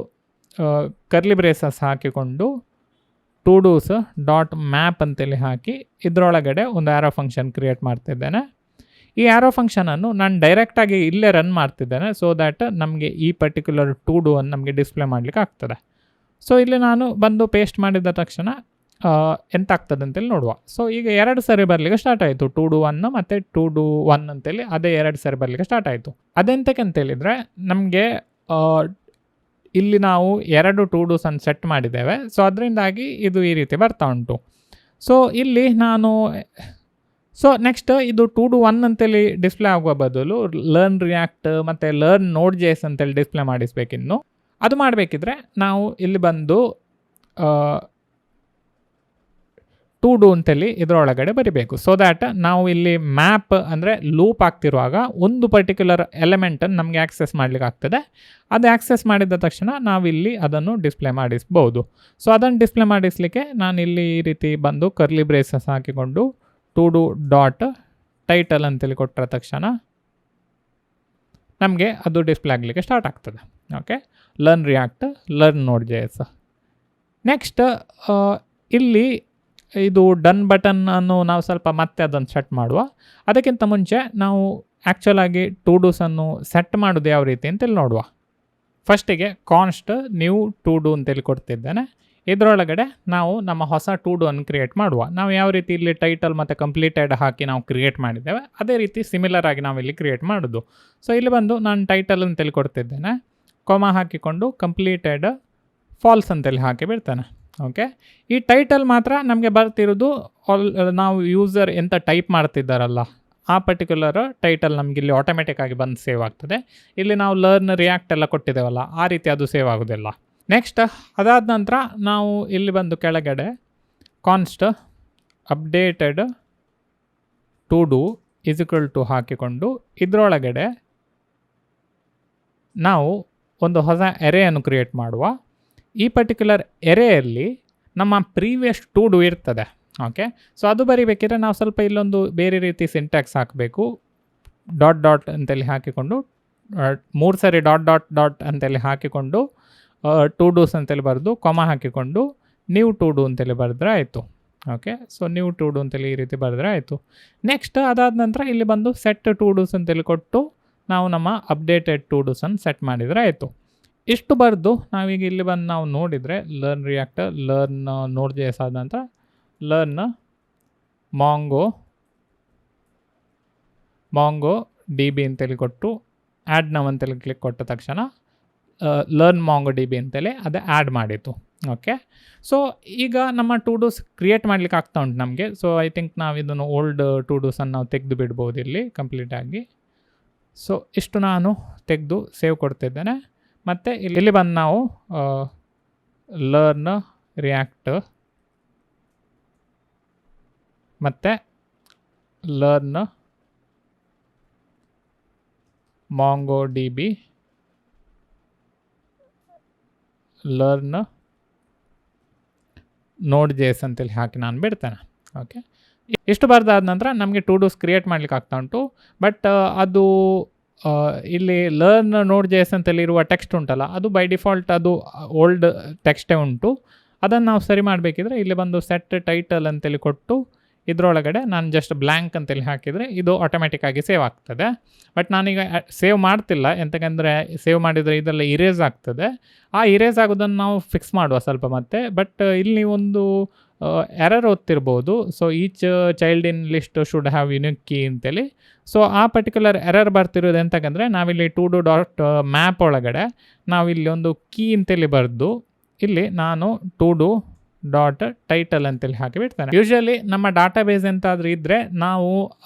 Speaker 1: ಕರ್ಲಿ ಬ್ರೇಸಸ್ ಹಾಕಿಕೊಂಡು ಟು ಡೂಸ್ ಡಾಟ್ ಮ್ಯಾಪ್ ಅಂತೇಳಿ ಹಾಕಿ ಇದರೊಳಗಡೆ ಒಂದು ಆ್ಯರೋ ಫಂಕ್ಷನ್ ಕ್ರಿಯೇಟ್ ಮಾಡ್ತಿದ್ದೇನೆ. ಈ ಆ್ಯರೋ ಫಂಕ್ಷನನ್ನು ನಾನು ಡೈರೆಕ್ಟಾಗಿ ಇಲ್ಲೇ ರನ್ ಮಾಡ್ತಿದ್ದೇನೆ. ಸೊ ದ್ಯಾಟ್ ನಮಗೆ ಈ ಪರ್ಟಿಕ್ಯುಲರ್ ಟು ಡೂ ಅನ್ನು ನಮಗೆ ಡಿಸ್ಪ್ಲೇ ಮಾಡಲಿಕ್ಕೆ ಆಗ್ತದೆ. ಸೊ ಇಲ್ಲಿ ನಾನು ಬಂದು ಪೇಸ್ಟ್ ಮಾಡಿದ ತಕ್ಷಣ ಎಂತ ಆಗ್ತದೆ ಅಂತೇಳಿ ನೋಡುವ. ಸೊ ಈಗ 2 ಸರಿ ಬರಲಿಕ್ಕೆ ಸ್ಟಾರ್ಟ್ ಆಯಿತು, ಟು ಡೂ 1 ಮತ್ತು ಟು ಡೂ 1 ಅಂತೇಳಿ ಅದೇ 2 ಸರಿ ಬರಲಿಕ್ಕೆ ಸ್ಟಾರ್ಟ್ ಆಯಿತು. ಅದೆಂತಕ್ಕೆ ಅಂತೇಳಿದರೆ ನಮಗೆ ಇಲ್ಲಿ ನಾವು 2 ಟು ಡೂಸನ್ನು ಸೆಟ್ ಮಾಡಿದ್ದೇವೆ. ಸೊ ಅದರಿಂದಾಗಿ ಇದು ಈ ರೀತಿ ಬರ್ತಾ ಉಂಟು. ಸೊ ಇಲ್ಲಿ ನಾನು ನೆಕ್ಸ್ಟ್ ಇದು ಟು ಡೂ 1 ಅಂತೇಳಿ ಡಿಸ್ಪ್ಲೇ ಆಗುವ ಬದಲು ಲರ್ನ್ ರಿಯಾಕ್ಟ್ ಮತ್ತು ಲರ್ನ್ ನೋಡ್ JS ಅಂತೇಳಿ ಡಿಸ್ಪ್ಲೇ ಮಾಡಿಸ್ಬೇಕಿನ್ನು. ಅದು ಮಾಡಬೇಕಿದ್ರೆ ನಾವು ಇಲ್ಲಿ ಬಂದು ಟು ಡೂ ಅಂತೇಳಿ ಇದರೊಳಗಡೆ ಬರಿಬೇಕು. ಸೊ ದ್ಯಾಟ್ ನಾವು ಇಲ್ಲಿ ಮ್ಯಾಪ್ ಅಂದರೆ ಲೂಪ್ ಆಗ್ತಿರುವಾಗ ಒಂದು ಪರ್ಟಿಕ್ಯುಲರ್ ಎಲಿಮೆಂಟನ್ನು ನಮಗೆ ಆಕ್ಸೆಸ್ ಮಾಡಲಿಕ್ಕೆ ಆಗ್ತದೆ. ಅದು ಆಕ್ಸೆಸ್ ಮಾಡಿದ ತಕ್ಷಣ ನಾವಿಲ್ಲಿ ಅದನ್ನು ಡಿಸ್ಪ್ಲೇ ಮಾಡಿಸ್ಬೋದು. ಸೊ ಅದನ್ನು ಡಿಸ್ಪ್ಲೇ ಮಾಡಿಸಲಿಕ್ಕೆ ನಾನಿಲ್ಲಿ ಈ ರೀತಿ ಬಂದು ಕರ್ಲಿ ಬ್ರೇಸಸ್ ಹಾಕಿಕೊಂಡು ಟು ಡೂ ಡಾಟ್ ಟೈಟಲ್ ಅಂತೇಳಿ ಕೊಟ್ಟರ ತಕ್ಷಣ ನಮಗೆ ಅದು ಡಿಸ್ಪ್ಲೇ ಆಗಲಿಕ್ಕೆ ಸ್ಟಾರ್ಟ್ ಆಗ್ತದೆ. Okay, learn react learn Node JS. Next ಇಲ್ಲಿ ಇದು ಡನ್ ಬಟನ್ ಅನ್ನು ನಾವು ಸ್ವಲ್ಪ ಮತ್ತೆ ಅದನ್ನು ಸೆಟ್ ಮಾಡುವ. ಅದಕ್ಕಿಂತ ಮುಂಚೆ ನಾವು ಆ್ಯಕ್ಚುಲ್ ಆಗಿ ಟು ಡೂಸನ್ನು ಸೆಟ್ ಮಾಡೋದು ಯಾವ ರೀತಿ ಅಂತೇಳಿ ನೋಡುವ. ಫಸ್ಟಿಗೆ ಕಾನ್ಸ್ಟ್ ನ್ಯೂ ಟು ಡೂ ಅಂತೇಳಿ ಕೊಡ್ತಿದ್ದೇನೆ. ಇದರೊಳಗಡೆ ನಾವು ನಮ್ಮ ಹೊಸ ಟು ಡೂ ಅನ್ನು ಕ್ರಿಯೇಟ್ ಮಾಡುವ. ನಾವು ಯಾವ ರೀತಿ ಇಲ್ಲಿ ಟೈಟಲ್ ಮತ್ತು ಕಂಪ್ಲೀಟೆಡ್ ಹಾಕಿ ನಾವು ಕ್ರಿಯೇಟ್ ಮಾಡಿದ್ದೇವೆ ಅದೇ ರೀತಿ ಸಿಮಿಲರ್ ಆಗಿ ನಾವು ಇಲ್ಲಿ ಕ್ರಿಯೇಟ್ ಮಾಡೋದು. ಸೊ ಇಲ್ಲಿ ಬಂದು ನಾನು ಟೈಟಲ್ ಅಂತೇಳಿ ಕೊಡ್ತಿದ್ದೇನೆ, ಹಾಕಿಕೊಂಡು ಕಂಪ್ಲೀಟೆಡ್ ಫಾಲ್ಸ್ ಅಂತೇಳಿ ಹಾಕಿ ಬಿಡ್ತೇನೆ. ಓಕೆ, ಈ ಟೈಟಲ್ ಮಾತ್ರ ನಮಗೆ ಬರ್ತಿರೋದು ನಾವು ಯೂಸರ್ ಎಂತ ಟೈಪ್ ಮಾಡ್ತಿದ್ದಾರಲ್ಲ ಆ ಪರ್ಟಿಕ್ಯುಲರ್ ಟೈಟಲ್ ನಮಗೆ ಇಲ್ಲಿ ಆಟೋಮೆಟಿಕ್ ಆಗಿ ಬಂದು ಸೇವ್ ಆಗ್ತದೆ. ಇಲ್ಲಿ ನಾವು ಲರ್ನ್ ರಿಯಾಕ್ಟ್ ಎಲ್ಲ ಕೊಟ್ಟಿದ್ದೇವಲ್ಲ ಆ ರೀತಿ ಅದು ಸೇವ್ ಆಗೋದಿಲ್ಲ. ನೆಕ್ಸ್ಟ್ ಅದಾದ ನಂತರ ನಾವು ಇಲ್ಲಿ ಬಂದು ಕೆಳಗಡೆ const updated to do is equal to ಹಾಕಿಕೊಂಡು ಇದರೊಳಗಡೆ ನಾವು ಒಂದು ಹೊಸ ಎರೆಯನ್ನು ಕ್ರಿಯೇಟ್ ಮಾಡುವ. ಈ ಪರ್ಟಿಕ್ಯುಲರ್ ಎರೆಯಲ್ಲಿ ನಮ್ಮ ಪ್ರೀವಿಯಸ್ ಟು ಡೂ ಇರ್ತದೆ. ಓಕೆ, ಸೊ ಅದು ಬರಿಬೇಕಿದ್ರೆ ನಾವು ಸ್ವಲ್ಪ ಇಲ್ಲೊಂದು ಬೇರೆ ರೀತಿ ಸಿಂಟ್ಯಾಕ್ಸ್ ಹಾಕಬೇಕು. ಡಾಟ್ ಡಾಟ್ ಅಂತೇಳಿ ಹಾಕಿಕೊಂಡು 3 ಸರಿ ಡಾಟ್ ಅಂತೇಳಿ ಹಾಕಿಕೊಂಡು ಟು ಡೂಸ್ ಅಂತೇಳಿ ಬರೆದು ಹಾಕಿಕೊಂಡು ನ್ಯೂ ಟು ಡೂ ಅಂತೇಳಿ ಬರೆದ್ರೆ ಆಯಿತು. Okay, so new to do ಅಂತೇಳಿ ಈ ರೀತಿ ಬರೆದ್ರೆ ಆಯಿತು. ನೆಕ್ಸ್ಟ್ ಅದಾದ ನಂತರ ಇಲ್ಲಿ ಬಂದು ಸೆಟ್ ಟು ಡೂಸ್ ಅಂತೇಳಿ ಕೊಟ್ಟು ನಾವು ನಮ್ಮ ಅಪ್ಡೇಟೆಡ್ ಟು ಡೂಸನ್ನು ಸೆಟ್ ಮಾಡಿದರೆ ಆಯಿತು. ಇಷ್ಟು ಬರೆದು ನಾವೀಗ ಇಲ್ಲಿ ಬಂದು ನಾವು ನೋಡಿದರೆ ಲರ್ನ್ ರಿಯಾಕ್ಟರ್, ಲರ್ನ್ ನೋಡ್ ಜೆ.ಎಸ್ ಆದ ನಂತರ ಲರ್ನ್ ಮಾಂಗೋ ಡಿ ಬಿ ಅಂತೇಳಿ ಕೊಟ್ಟು ಆ್ಯಡ್ ನವ್ ಅಂತೇಳಿ ಕ್ಲಿಕ್ ಕೊಟ್ಟ ತಕ್ಷಣ ಲರ್ನ್ ಮಾಂಗೋ ಡಿ ಬಿ ಅಂತೇಳಿ ಅದು ಆ್ಯಡ್ ಮಾಡಿತ್ತು. ಓಕೆ, ಸೊ ಈಗ ನಮ್ಮ ಟು ಡೂಸ್ ಕ್ರಿಯೇಟ್ ಮಾಡ್ಲಿಕ್ಕೆ ಆಗ್ತಾ ಉಂಟು ನಮಗೆ. ಸೊ ಐ ಥಿಂಕ್ ನಾವು ಇದನ್ನು ಓಲ್ಡ್ ಟು ಡೂಸನ್ನು ನಾವು ತೆಗೆದು ಬಿಡ್ಬೋದು ಇಲ್ಲಿ ಕಂಪ್ಲೀಟಾಗಿ. ಸೊ ಇಷ್ಟು ನಾನು ತೆಗೆದು ಸೇವ್ ಕೊಡ್ತಿದ್ದೇನೆ. ಮತ್ತು ಇಲ್ಲಿ ಬಂದು ನಾವು ಲರ್ನ್ ರಿಯಾಕ್ಟ್ ಮತ್ತು learn mango D B, learn ನೋಡ್ ಜೆ.ಎಸ್ ಅಂತೇಳಿ ಹಾಕಿ ನಾನು ಬಿಡ್ತೇನೆ. ಓಕೆ, ಇಷ್ಟು ಬರೆದಾದ ನಂತರ ನಮಗೆ ಟು ಡೂಸ್ ಕ್ರಿಯೇಟ್ ಮಾಡ್ಲಿಕ್ಕೆ ಆಗ್ತಾ ಉಂಟು. ಬಟ್ ಅದು ಇಲ್ಲಿ ಲರ್ನ್ ನೋಡ್ ಜೆ.ಎಸ್ ಅಂತೇಳಿ ಇರುವ ಟೆಕ್ಸ್ಟ್ ಉಂಟಲ್ಲ, ಅದು ಬೈ ಡಿಫಾಲ್ಟ್ ಅದು ಓಲ್ಡ್ ಟೆಕ್ಸ್ಟೇ ಉಂಟು. ಅದನ್ನು ನಾವು ಸರಿ ಮಾಡಬೇಕಿದ್ರೆ ಇಲ್ಲಿ ಬಂದು ಸೆಟ್ ಟೈಟಲ್ ಅಂತೇಳಿ ಕೊಟ್ಟು ಇದರೊಳಗಡೆ ನಾನು ಜಸ್ಟ್ ಬ್ಲ್ಯಾಂಕ್ ಅಂತೇಳಿ ಹಾಕಿದರೆ ಇದು ಆಟೋಮೆಟಿಕ್ಕಾಗಿ ಸೇವ್ ಆಗ್ತದೆ. ಬಟ್ ನಾನೀಗ ಸೇವ್ ಮಾಡ್ತಿಲ್ಲ, ಎಂತಕ್ಕಂದರೆ ಸೇವ್ ಮಾಡಿದರೆ ಇದೆಲ್ಲ ಇರೇಸ್ ಆಗ್ತದೆ. ಆ ಇರೇಸ್ ಆಗೋದನ್ನು ನಾವು ಫಿಕ್ಸ್ ಮಾಡುವ ಸ್ವಲ್ಪ ಮತ್ತೆ. ಬಟ್ ಇಲ್ಲಿ ಒಂದು ಎರರ್ ಓದ್ತಿರ್ಬೋದು. So each child in list should have unique key ಅಂತೇಳಿ. ಸೊ ಆ ಪರ್ಟಿಕ್ಯುಲರ್ ಎರರ್ ಬರ್ತಿರೋದು ಎಂತಕ್ಕಂದರೆ ನಾವಿಲ್ಲಿ ಟು ಡೂ ಡಾಟ್ ಮ್ಯಾಪ್ ಒಳಗಡೆ ನಾವಿಲ್ಲಿ ಒಂದು ಕೀ ಅಂತೇಳಿ ಬರೆದು ಇಲ್ಲಿ ನಾನು ಟು ಡೂ ಡಾಟ್ ಟೈಟಲ್ ಅಂತೇಳಿ ಹಾಕಿಬಿಡ್ತೇನೆ. ಯೂಶ್ವಲಿ ನಮ್ಮ ಡಾಟಾಬೇಸ್ ಎಂತಾದರೂ ಇದ್ದರೆ ನಾವು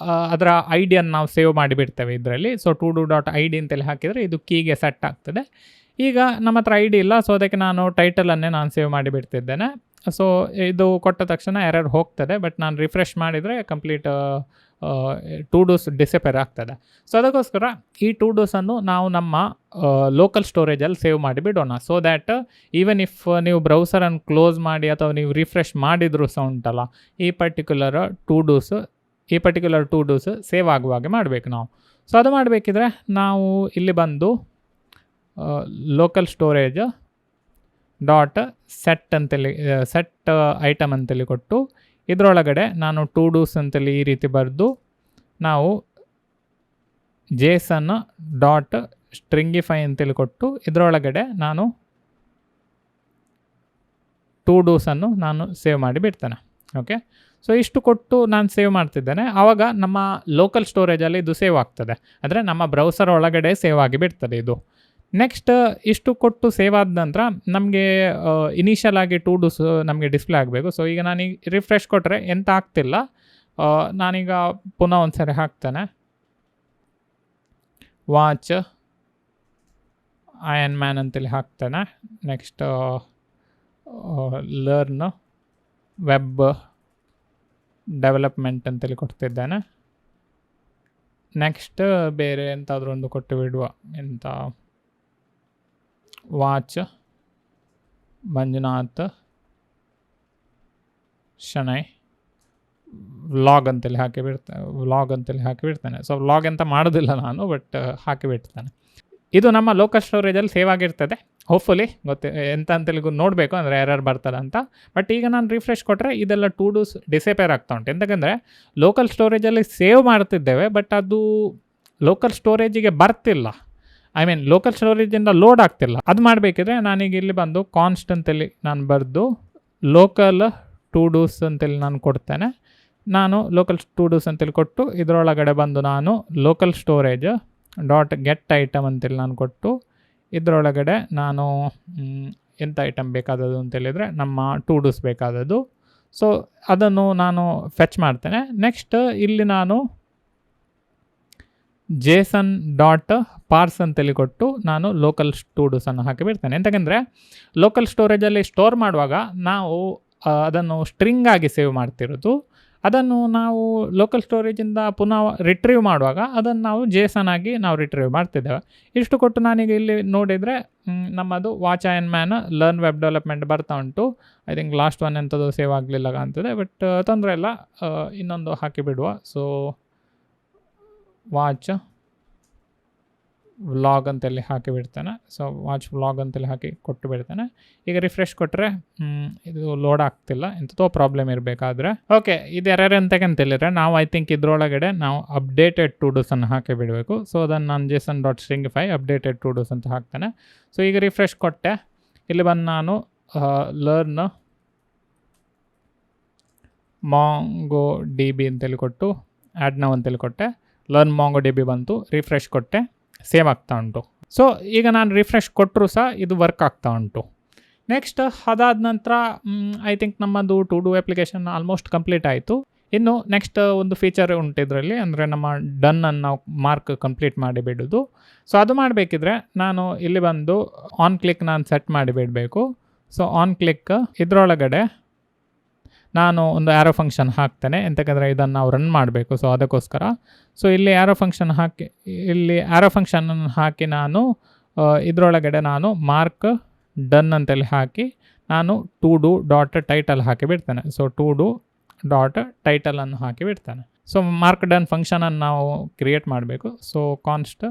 Speaker 1: ಅದರ ಐಡಿಯನ್ನು ನಾವು ಸೇವ್ ಮಾಡಿಬಿಡ್ತೇವೆ ಇದರಲ್ಲಿ. So to do dot I D ಅಂತೇಳಿ ಹಾಕಿದರೆ ಇದು ಕೀಗೆ ಸೆಟ್ ಆಗ್ತದೆ. ಈಗ ನಮ್ಮ ಹತ್ರ ಐ ಡಿ ಇಲ್ಲ, ಸೊ ಅದಕ್ಕೆ ನಾನು ಟೈಟಲನ್ನೇ ನಾನು ಸೇವ್ ಮಾಡಿಬಿಡ್ತಿದ್ದೇನೆ. ಸೊ ಇದು ಕೊಟ್ಟ ತಕ್ಷಣ ಎರರ್ ಹೋಗ್ತದೆ. ಬಟ್ ನಾನು ರಿಫ್ರೆಶ್ ಮಾಡಿದರೆ ಕಂಪ್ಲೀಟ್ ಟು ಡೂಸ್ ಡಿಸಪೇರ್ ಆಗ್ತದೆ. ಸೊ ಅದಕ್ಕೋಸ್ಕರ ಈ ಟು ಡೂಸನ್ನು ನಾವು ನಮ್ಮ ಲೋಕಲ್ ಸ್ಟೋರೇಜಲ್ಲಿ ಸೇವ್ ಮಾಡಿಬಿಡೋಣ. ಸೊ ದ್ಯಾಟ್ ಈವನ್ ಇಫ್ ನೀವು ಬ್ರೌಸರನ್ನು ಕ್ಲೋಸ್ ಮಾಡಿ ಅಥವಾ ನೀವು ರಿಫ್ರೆಶ್ ಮಾಡಿದರೂ ಸಹ ಉಂಟಲ್ಲ, ಈ ಪರ್ಟಿಕ್ಯುಲರ್ ಟು ಡೂಸ್ ಸೇವ್ ಆಗುವಾಗೆ ಮಾಡಬೇಕು ನಾವು. ಸೊ ಅದು ಮಾಡಬೇಕಿದ್ರೆ ನಾವು ಇಲ್ಲಿ ಬಂದು ಲೋಕಲ್ ಸ್ಟೋರೇಜ್ ಡಾಟ್ ಸೆಟ್ ಅಂತೇಳಿ ಸೆಟ್ ಐಟಮ್ ಅಂತೇಳಿ ಕೊಟ್ಟು ಇದರೊಳಗಡೆ ನಾನು ಟು ಡೂಸ್ ಅಂತೇಳಿ ಈ ರೀತಿ ಬರೆದು ನಾವು ಜೇಸನ್ ಡಾಟ್ ಸ್ಟ್ರಿಂಗಿಫೈ ಅಂತೇಳಿ ಕೊಟ್ಟು ಇದರೊಳಗಡೆ ನಾನು ಟು ಡೂಸನ್ನು ನಾನು ಸೇವ್ ಮಾಡಿ ಬಿಡ್ತೇನೆ. ಓಕೆ, ಸೊ ಇಷ್ಟು ಕೊಟ್ಟು ನಾನು ಸೇವ್ ಮಾಡ್ತಿದ್ದೇನೆ. ಆವಾಗ ನಮ್ಮ ಲೋಕಲ್ ಸ್ಟೋರೇಜಲ್ಲಿ ಇದು ಸೇವ್ ಆಗ್ತದೆ, ಅಂದರೆ ನಮ್ಮ ಬ್ರೌಸರ್ ಒಳಗಡೆ ಸೇವ್ ಆಗಿ ಬಿಡ್ತದೆ ಇದು. ನೆಕ್ಸ್ಟ್ ಇಷ್ಟು ಕೊಟ್ಟು ಸೇವ್ ಆದ ನಂತರ ನಮಗೆ ಇನಿಷಿಯಲ್ ಆಗಿ ಟು ಡೂಸ್ ನಮಗೆ ಡಿಸ್ಪ್ಲೇ ಆಗಬೇಕು. ಸೊ ಈಗ ನಾನೀಗ ರಿಫ್ರೆಶ್ ಕೊಟ್ಟರೆ ಎಂತ ಆಗ್ತಿಲ್ಲ. ನಾನೀಗ ಪುನಃ ಒಂದು ಸರಿ ಹಾಕ್ತೇನೆ. ವಾಚ್ ಅಯನ್ ಮ್ಯಾನ್ ಅಂತೇಳಿ ಹಾಕ್ತೇನೆ. ನೆಕ್ಸ್ಟ್ ಲರ್ನ್ ವೆಬ್ ಡೆವಲಪ್ಮೆಂಟ್ ಅಂತೇಳಿ ಕೊಡ್ತಿದ್ದೇನೆ. ನೆಕ್ಸ್ಟ್ ಬೇರೆ ಎಂತಾದರೂ ಒಂದು ಕೊಟ್ಟು ಬಿಡುವ. ಎಂತ ವಾಚ್ ಮಂಜುನಾಥ್ ಶನೈ ವ್ಲಾಗ್ ಅಂತೇಳಿ ಹಾಕಿಬಿಡ್ತೇನೆ. ಸೊ ವ್ಲಾಗ್ ಅಂತ ಮಾಡೋದಿಲ್ಲ ನಾನು, ಬಟ್ ಹಾಕಿಬಿಡ್ತೇನೆ. ಇದು ನಮ್ಮ ಲೋಕಲ್ ಸ್ಟೋರೇಜಲ್ಲಿ ಸೇವ್ ಆಗಿರ್ತದೆ. ಹೋಪ್ಫುಲಿ ಎಂತ ಅಂತೇಳಿ ನೋಡಬೇಕು, ಅಂದರೆ ಎರರ್ ಬರ್ತದೆ ಅಂತ. ಬಟ್ ಈಗ ನಾನು ರಿಫ್ರೆಶ್ ಕೊಟ್ಟರೆ ಇದೆಲ್ಲ ಟು ಡೂಸ್ ಡಿಸಪೇರ್ ಆಗ್ತಾ ಉಂಟು. ಎಂತಕ್ಕಂದರೆ ಲೋಕಲ್ ಸ್ಟೋರೇಜಲ್ಲಿ ಸೇವ್ ಮಾಡ್ತಿದ್ದೇವೆ, ಬಟ್ ಅದು ಲೋಕಲ್ ಸ್ಟೋರೇಜಿಗೆ ಬರ್ತಿಲ್ಲ. ಐ ಮೀನ್ ಲೋಕಲ್ ಸ್ಟೋರೇಜಿಂದ ಲೋಡ್ ಆಗ್ತಿಲ್ಲ. ಅದು ಮಾಡಬೇಕಿದ್ರೆ ನಾನೀಗ ಇಲ್ಲಿ ಬಂದು ಕಾನ್ಸ್ಟ್ ಅಂತೇಳಿ ನಾನು ಬರೆದು ಲೋಕಲ್ ಟು ಡೂಸ್ ಅಂತೇಳಿ ನಾನು ಕೊಡ್ತೇನೆ. ನಾನು ಲೋಕಲ್ ಟು ಡೂಸ್ ಅಂತೇಳಿ ಕೊಟ್ಟು ಇದರೊಳಗಡೆ ಬಂದು ನಾನು local storage dot get item ಅಂತೇಳಿ ನಾನು ಕೊಟ್ಟು ಇದರೊಳಗಡೆ ನಾನು ಎಂಥ ಐಟಮ್ ಬೇಕಾದದ್ದು ಅಂತೇಳಿದರೆ ನಮ್ಮ ಟು ಡೂಸ್ ಬೇಕಾದದ್ದು. ಸೊ ಅದನ್ನು ನಾನು ಫೆಚ್ ಮಾಡ್ತೇನೆ. ನೆಕ್ಸ್ಟ್ ಇಲ್ಲಿ ನಾನು ಜೇಸನ್ ಡಾಟ್ ಪಾರ್ಸ್ ಅಂತೇಳಿ ಕೊಟ್ಟು ನಾನು ಲೋಕಲ್ ಟು ಡೂಸನ್ನು ಹಾಕಿಬಿಡ್ತೇನೆ. ಎಂತಕ್ಕಂದರೆ ಲೋಕಲ್ ಸ್ಟೋರೇಜಲ್ಲಿ ಸ್ಟೋರ್ ಮಾಡುವಾಗ ನಾವು ಅದನ್ನು ಸ್ಟ್ರಿಂಗ್ ಆಗಿ ಸೇವ್ ಮಾಡ್ತಿರೋದು. ಅದನ್ನು ನಾವು ಲೋಕಲ್ ಸ್ಟೋರೇಜಿಂದ ಪುನಃ ರಿಟ್ರೀವ್ ಮಾಡುವಾಗ ಅದನ್ನು ನಾವು ಜೇಸನ್ ಆಗಿ ನಾವು ರಿಟ್ರೀವ್ ಮಾಡ್ತಿದ್ದೇವೆ. ಇಷ್ಟು ಕೊಟ್ಟು ನಾನೀಗ ಇಲ್ಲಿ ನೋಡಿದರೆ ನಮ್ಮದು watch Iron Man learn web development ಬರ್ತಾ ಉಂಟು. ಐ ಥಿಂಕ್ ಲಾಸ್ಟ್ ಒನ್ ಎಂಥದ್ದು ಸೇವ್ ಆಗಲಿಲ್ಲ ಕಾಣ್ತದೆ, ಬಟ್ ತೊಂದರೆ ಇಲ್ಲ, ಇನ್ನೊಂದು ಹಾಕಿಬಿಡುವ. ಸೊ ವಾಚ್ ವ್ಲಾಗ್ ಅಂತೇಳಿ ಹಾಕಿ ಬಿಡ್ತೇನೆ. ಸೊ ವಾಚ್ ವ್ಲಾಗ್ ಅಂತೇಳಿ ಹಾಕಿ ಕೊಟ್ಟು ಬಿಡ್ತೇನೆ. ಈಗ ರಿಫ್ರೆಶ್ ಕೊಟ್ಟರೆ ಇದು ಲೋಡ್ ಆಗ್ತಿಲ್ಲ, ಎಂಥದೋ ಪ್ರಾಬ್ಲಮ್ ಇರಬೇಕಾದ್ರೆ. ಓಕೆ, ಇದು ಎರರ್ ಅಂತಕ್ಕಂತೇಳಿದ್ರೆ ನಾವು ಐ ಥಿಂಕ್ ಇದರೊಳಗಡೆ ನಾವು ಅಪ್ಡೇಟೆಡ್ ಟು ಡೂಸನ್ನು ಹಾಕಿ ಬಿಡಬೇಕು. ಸೊ ಅದನ್ನು ನಾನು json.stringify ಅಪ್ಡೇಟೆಡ್ ಟು ಡೂಸ್ ಅಂತ ಹಾಕ್ತೇನೆ. ಸೊ ಈಗ ರಿಫ್ರೆಶ್ ಕೊಟ್ಟೆ. ಇಲ್ಲಿ ಬಂದು ನಾನು ಲರ್ನ್ MongoDB ಅಂತೇಳಿ ಕೊಟ್ಟು ಆ್ಯಡ್ ನೌ ಅಂತೇಳಿ ಕೊಟ್ಟೆ. ಲರ್ನ್ MongoDB ಬಂತು. ರಿಫ್ರೆಶ್ ಕೊಟ್ಟೆ, ಸೇವ್ ಆಗ್ತಾ ಉಂಟು. ಸೊ ಈಗ ನಾನು ರಿಫ್ರೆಶ್ ಕೊಟ್ಟರು ಸಹ ಇದು ವರ್ಕ್ ಆಗ್ತಾ ಉಂಟು. ನೆಕ್ಸ್ಟ್ ಅದಾದ ನಂತರ ಐ ಥಿಂಕ್ ನಮ್ಮದು to do application almost complete ಆಯಿತು. ಇನ್ನು ನೆಕ್ಸ್ಟ್ ಒಂದು ಫೀಚರ್ ಉಂಟು ಇದರಲ್ಲಿ, ಅಂದರೆ ನಮ್ಮ ಡನ್ನನ್ನು ನಾವು ಮಾರ್ಕ್ ಕಂಪ್ಲೀಟ್ ಮಾಡಿ ಬಿಡೋದು. ಸೊ ಅದು ಮಾಡಬೇಕಿದ್ರೆ ನಾನು ಇಲ್ಲಿ ಬಂದು ಆನ್ ಕ್ಲಿಕ್ ನಾನು ಸೆಟ್ ಮಾಡಿ ಬಿಡಬೇಕು. ಸೊ ಆನ್ ಕ್ಲಿಕ್ ಇದರೊಳಗಡೆ ನಾನು ಒಂದು ಆ್ಯರೋ ಫಂಕ್ಷನ್ ಹಾಕ್ತೇನೆ, ಎಂತಕ್ಕಂದರೆ ಇದನ್ನು ನಾವು ರನ್ ಮಾಡಬೇಕು. ಸೊ ಅದಕ್ಕೋಸ್ಕರ ಸೊ ಇಲ್ಲಿ ಆ್ಯರೋ ಫಂಕ್ಷನನ್ನು ಹಾಕಿ ನಾನು ಇದರೊಳಗಡೆ ನಾನು ಮಾರ್ಕ್ ಡನ್ ಅಂತೇಳಿ ಹಾಕಿ ನಾನು ಟು ಡೂ ಡಾಟ್ ಟೈಟಲ್ ಹಾಕಿ ಬಿಡ್ತೇನೆ. ಸೊ ಟು ಡೂ ಡಾಟ್ ಟೈಟಲನ್ನು ಹಾಕಿ ಬಿಡ್ತೇನೆ. ಸೊ ಮಾರ್ಕ್ ಡನ್ ಫಂಕ್ಷನನ್ನು ನಾವು ಕ್ರಿಯೇಟ್ ಮಾಡಬೇಕು. ಸೊ ಕಾನ್ಸ್ಟ್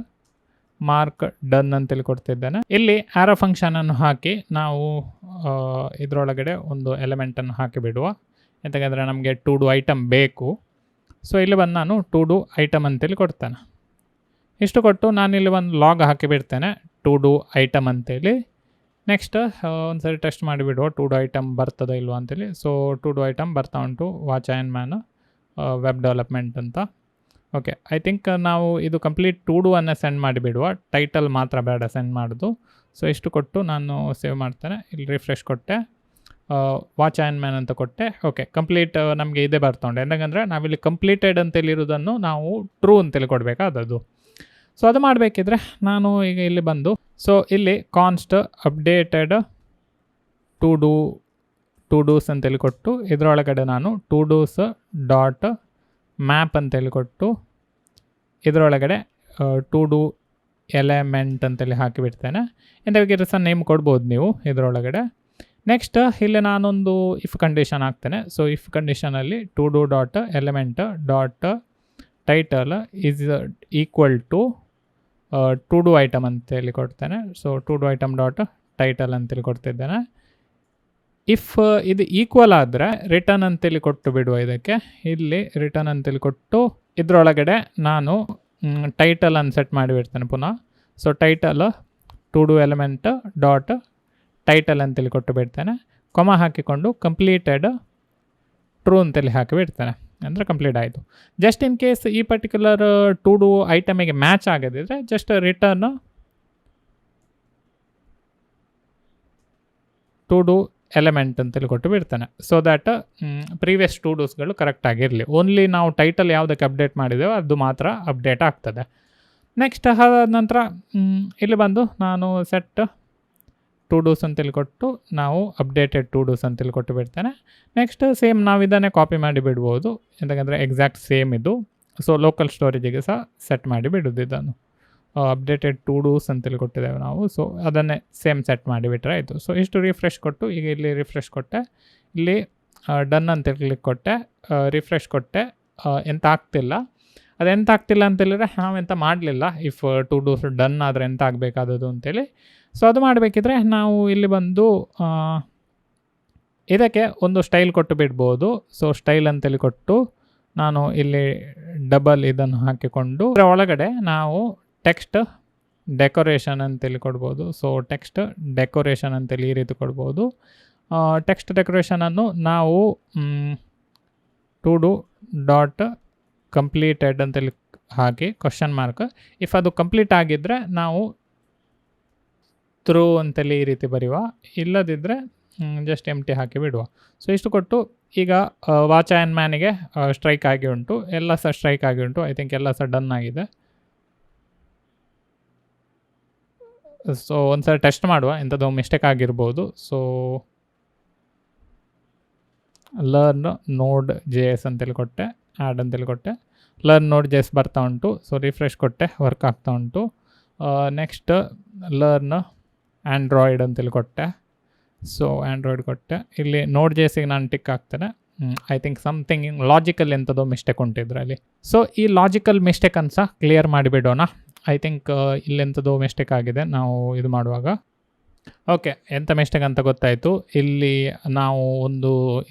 Speaker 1: ಮಾರ್ಕ್ ಡನ್ ಅಂತೇಳಿ ಕೊಡ್ತಿದ್ದೇನೆ. ಇಲ್ಲಿ ಆ್ಯರೋ ಫಂಕ್ಷನನ್ನು ಹಾಕಿ ನಾವು ಇದರೊಳಗಡೆ ಒಂದು ಎಲಿಮೆಂಟನ್ನು ಹಾಕಿ ಬಿಡುವ, ಎಂತಕ್ಕಂದರೆ ನಮಗೆ ಟು ಡೂ ಐಟಮ್ ಬೇಕು. ಸೊ ಇಲ್ಲಿ ಬಂದು ನಾನು ಟು ಡೂ ಐಟಮ್ ಅಂತೇಳಿ ಕೊಡ್ತೇನೆ. ಇಷ್ಟು ಕೊಟ್ಟು ನಾನಿಲ್ಲಿ ಒಂದು ಲಾಗ್ ಹಾಕಿ ಬಿಡ್ತೇನೆ, ಟು ಡೂ ಐಟಮ್ ಅಂತೇಳಿ. ನೆಕ್ಸ್ಟ್ ಒಂದು ಸರಿ ಟೆಸ್ಟ್ ಮಾಡಿಬಿಡುವ ಟು ಡೂ ಐಟಮ್ ಬರ್ತದೆ ಇಲ್ವಾ ಅಂತೇಳಿ. ಸೊ ಟು ಡೂ ಐಟಮ್ ಬರ್ತಾ ಉಂಟು, watch and man web development ಅಂತ. ಓಕೆ, ಐ ಥಿಂಕ್ ನಾವು ಇದು ಕಂಪ್ಲೀಟ್ ಟು ಡೂ ಅನ್ನು ಸೆಂಡ್ ಮಾಡಿಬಿಡುವ, ಟೈಟಲ್ ಮಾತ್ರ ಬೇಡ ಸೆಂಡ್ ಮಾಡೋದು. ಸೊ ಇಷ್ಟು ಕೊಟ್ಟು ನಾನು ಸೇವ್ ಮಾಡ್ತೇನೆ. ಇಲ್ಲಿ ರಿಫ್ರೆಶ್ ಕೊಟ್ಟೆ, ವಾಚ್ ಆ್ಯಂಡ್ ಮ್ಯಾನ್ ಅಂತ ಕೊಟ್ಟೆ. ಓಕೆ, ಕಂಪ್ಲೀಟ್ ನಮಗೆ ಇದೇ ಬರ್ತಾ ಉಂಟು. ಎಂತಂದರೆ ನಾವಿಲ್ಲಿ ಕಂಪ್ಲೀಟೆಡ್ ಅಂತೇಳಿರೋದನ್ನು ನಾವು ಟ್ರೂ ಅಂತೇಳಿ ಕೊಡಬೇಕಾದದ್ದು. ಸೊ ಅದು ಮಾಡಬೇಕಿದ್ರೆ ನಾನು ಈಗ ಇಲ್ಲಿ ಬಂದು ಸೊ ಇಲ್ಲಿ ಕಾನ್ಸ್ಟ್ ಅಪ್ಡೇಟೆಡ್ ಟು ಡೂಸ್ ಅಂತೇಳಿ ಕೊಟ್ಟು ಇದರೊಳಗಡೆ ನಾನು ಟು ಡೂಸ್ ಡಾಟ್ ಮ್ಯಾಪ್ ಅಂತೇಳಿ ಕೊಟ್ಟು ಇದರೊಳಗಡೆ ಟು ಡೂ ಎಲೆಮೆಂಟ್ ಅಂತೇಳಿ ಹಾಕಿಬಿಡ್ತೇನೆ. ಎಂತ ಸಹ ನೇಮ್ ಕೊಡ್ಬೋದು ನೀವು ಇದರೊಳಗಡೆ. ನೆಕ್ಸ್ಟ್ ಇಲ್ಲಿ ನಾನೊಂದು ಇಫ್ ಕಂಡೀಷನ್ ಹಾಕ್ತೇನೆ. ಸೊ ಇಫ್ ಕಂಡೀಷನಲ್ಲಿ to do dot element dot title is equal to to do item ಅಂತೇಳಿ ಕೊಡ್ತೇನೆ. So to do item dot title ಅಂತೇಳಿ ಕೊಡ್ತಿದ್ದೇನೆ. ಇಫ್ ಇದು ಈಕ್ವಲ್ ಆದರೆ ರಿಟರ್ನ್ ಅಂತೇಳಿ ಕೊಟ್ಟು ಬಿಡುವ. ಇದಕ್ಕೆ ಇಲ್ಲಿ ರಿಟರ್ನ್ ಅಂತೇಳಿ ಕೊಟ್ಟು ಇದರೊಳಗಡೆ ನಾನು ಟೈಟಲನ್ನು ಸೆಟ್ ಮಾಡಿಬಿಡ್ತೇನೆ ಪುನಃ. So title to do element dot title ಅಂತೇಳಿ ಕೊಟ್ಟು ಬಿಡ್ತೇನೆ. ಕೊಮ ಹಾಕಿಕೊಂಡು ಕಂಪ್ಲೀಟೆಡ್ ಟ್ರೂ ಅಂತೇಳಿ ಹಾಕಿಬಿಡ್ತೇನೆ, ಅಂದರೆ ಕಂಪ್ಲೀಟ್ ಆಯಿತು. ಜಸ್ಟ್ ಇನ್ ಕೇಸ್ ಈ ಪರ್ಟಿಕ್ಯುಲರ್ ಟು ಡೂ ಐಟಮಿಗೆ ಮ್ಯಾಚ್ ಆಗದಿದ್ದರೆ just return to do element ಅಂತೇಳಿ ಕೊಟ್ಟು ಬಿಡ್ತಾನೆ. ಸೊ ದ್ಯಾಟ್ ಪ್ರೀವಿಯಸ್ ಟು ಡೂಸ್ಗಳು ಕರೆಕ್ಟಾಗಿರಲಿ. ಓನ್ಲಿ ನಾವು ಟೈಟಲ್ ಯಾವುದಕ್ಕೆ ಅಪ್ಡೇಟ್ ಮಾಡಿದ್ದೇವೋ ಅದು ಮಾತ್ರ ಅಪ್ಡೇಟ್ ಆಗ್ತದೆ. ನೆಕ್ಸ್ಟ್ ಅದಾದ ನಂತರ ಇಲ್ಲಿ ಬಂದು ನಾನು ಸೆಟ್ ಟು ಡೂಸ್ ಅಂತೇಳಿ ಕೊಟ್ಟು ನಾವು ಅಪ್ಡೇಟೆಡ್ ಟು ಡೂಸ್ ಅಂತೇಳಿ ಕೊಟ್ಟು ಬಿಡ್ತೇನೆ. ನೆಕ್ಸ್ಟ್ ಸೇಮ್ ನಾವು ಇದನ್ನೇ ಕಾಪಿ ಮಾಡಿ ಬಿಡ್ಬೋದು, ಎಂತಕ್ಕಂದರೆ ಎಕ್ಸಾಕ್ಟ್ ಸೇಮ್ ಇದು. ಸೊ ಲೋಕಲ್ ಸ್ಟೋರೇಜಿಗೆ ಸಹ ಸೆಟ್ ಮಾಡಿ ಬಿಡೋದು ಇದನ್ನು. ಅಪ್ಡೇಟೆಡ್ ಟು ಡೂಸ್ ಅಂತೇಳಿ ಕೊಟ್ಟಿದ್ದೇವೆ ನಾವು. ಸೊ ಅದನ್ನೇ ಸೇಮ್ ಸೆಟ್ ಮಾಡಿಬಿಟ್ರೆ ಆಯಿತು. ಸೊ ಇಷ್ಟು ರಿಫ್ರೆಶ್ ಕೊಟ್ಟು ಈಗ ಇಲ್ಲಿ ರಿಫ್ರೆಶ್ ಕೊಟ್ಟೆ, ಇಲ್ಲಿ ಡನ್ ಅಂತೇಳಿ ಕ್ಲಿಕ್ ಕೊಟ್ಟೆ, ರಿಫ್ರೆಶ್ ಕೊಟ್ಟೆ, ಎಂತ ಆಗ್ತಿಲ್ಲ. ಅದೆಂತ ಆಗ್ತಿಲ್ಲ ಅಂತೇಳಿದ್ರೆ ನಾವೆಂತ ಮಾಡಲಿಲ್ಲ. ಇಫ್ ಟು ಡೂಸ್ ಡನ್ ಆದರೆ ಎಂತ ಆಗಬೇಕಾದದು ಅಂತೇಳಿ. ಸೊ ಅದು ಮಾಡಬೇಕಿದ್ರೆ ನಾವು ಇಲ್ಲಿ ಬಂದು ಇದಕ್ಕೆ ಒಂದು ಸ್ಟೈಲ್ ಕೊಟ್ಟು ಬಿಡ್ಬೋದು. ಸೊ ಸ್ಟೈಲ್ ಅಂತೇಳಿ ಕೊಟ್ಟು ನಾನು ಇಲ್ಲಿ ಡಬಲ್ ಇದನ್ನು ಹಾಕಿಕೊಂಡು ಅದರ ಒಳಗಡೆ ನಾವು ಟೆಕ್ಸ್ಟ್ ಡೆಕೋರೇಷನ್ ಅಂತೇಳಿ ಕೊಡ್ಬೋದು. ಸೊ ಟೆಕ್ಸ್ಟ್ ಡೆಕೋರೇಷನ್ ಅಂತೇಳಿ ಈ ರೀತಿ ಕೊಡ್ಬೋದು. ಟೆಕ್ಸ್ಟ್ ಡೆಕೋರೇಷನನ್ನು ನಾವು ಟು ಡೂ ಡಾಟ್ ಕಂಪ್ಲೀಟೆಡ್ ಅಂತೇಳಿ ಹಾಕಿ ಕ್ವಶನ್ ಮಾರ್ಕ್. ಇಫ್ ಅದು ಕಂಪ್ಲೀಟ್ ಆಗಿದ್ದರೆ ನಾವು ಥ್ರೂ ಅಂತೇಳಿ ಈ ರೀತಿ ಬರೆಯುವ, ಇಲ್ಲದಿದ್ದರೆ ಜಸ್ಟ್ ಎಂಟಿ ಹಾಕಿ ಬಿಡುವ. ಸೊ ಇಷ್ಟು ಕೊಟ್ಟು ಈಗ ವಾಚ್ ಆ್ಯಂಡ್ ಮ್ಯಾನಿಗೆ ಸ್ಟ್ರೈಕ್ ಆಗಿ ಉಂಟು, ಎಲ್ಲ ಸಹ ಸ್ಟ್ರೈಕ್ ಆಗಿ ಉಂಟು. ಐ ಥಿಂಕ್ ಎಲ್ಲ ಸಹ ಡನ್ ಆಗಿದೆ. ಸೊ ಒಂದು ಸಲ ಟೆಸ್ಟ್ ಮಾಡುವ, ಎಂಥದ್ದು ಮಿಸ್ಟೇಕ್ ಆಗಿರ್ಬೋದು. ಸೊ ಲರ್ನ್ ನೋಡ್ JS ಅಂತೇಳಿ ಕೊಟ್ಟೆ, ಆ್ಯಡ್ ಅಂತೇಳಿ ಕೊಟ್ಟೆ, ಲರ್ನ್ ನೋಡ್ JS ಬರ್ತಾ ಉಂಟು. ಸೊ ರಿಫ್ರೆಶ್ ಕೊಟ್ಟೆ, ವರ್ಕ್ ಆಗ್ತಾ ಉಂಟು. ನೆಕ್ಸ್ಟ್ ಲರ್ನ್ ಆ್ಯಂಡ್ರಾಯ್ಡ್ ಅಂತೇಳಿ ಕೊಟ್ಟೆ. ಸೊ ಆ್ಯಂಡ್ರಾಯ್ಡ್ ಕೊಟ್ಟೆ, ಇಲ್ಲಿ ನೋಡ್ JSಗೆ ನಾನು ಟಿಕ್ ಹಾಕ್ತೇನೆ. ಐ ಥಿಂಕ್ ಸಮಥಿಂಗ್ ಲಾಜಿಕಲ್ ಎಂಥದೋ ಮಿಸ್ಟೇಕ್ ಉಂಟು ಇದರಲ್ಲಿ. ಸೊ ಈ ಲಾಜಿಕಲ್ ಮಿಸ್ಟೇಕನ್ನು ಸಹ ಕ್ಲಿಯರ್ ಮಾಡಿಬಿಡೋಣ. ಐ ಥಿಂಕ್ ಇಲ್ಲೆಂಥದ್ದು ಮಿಸ್ಟೇಕ್ ಆಗಿದೆ ನಾವು ಇದು ಮಾಡುವಾಗ. ಓಕೆ, ಎಂಥ ಮಿಸ್ಟೇಕ್ ಅಂತ ಗೊತ್ತಾಯಿತು. ಇಲ್ಲಿ ನಾವು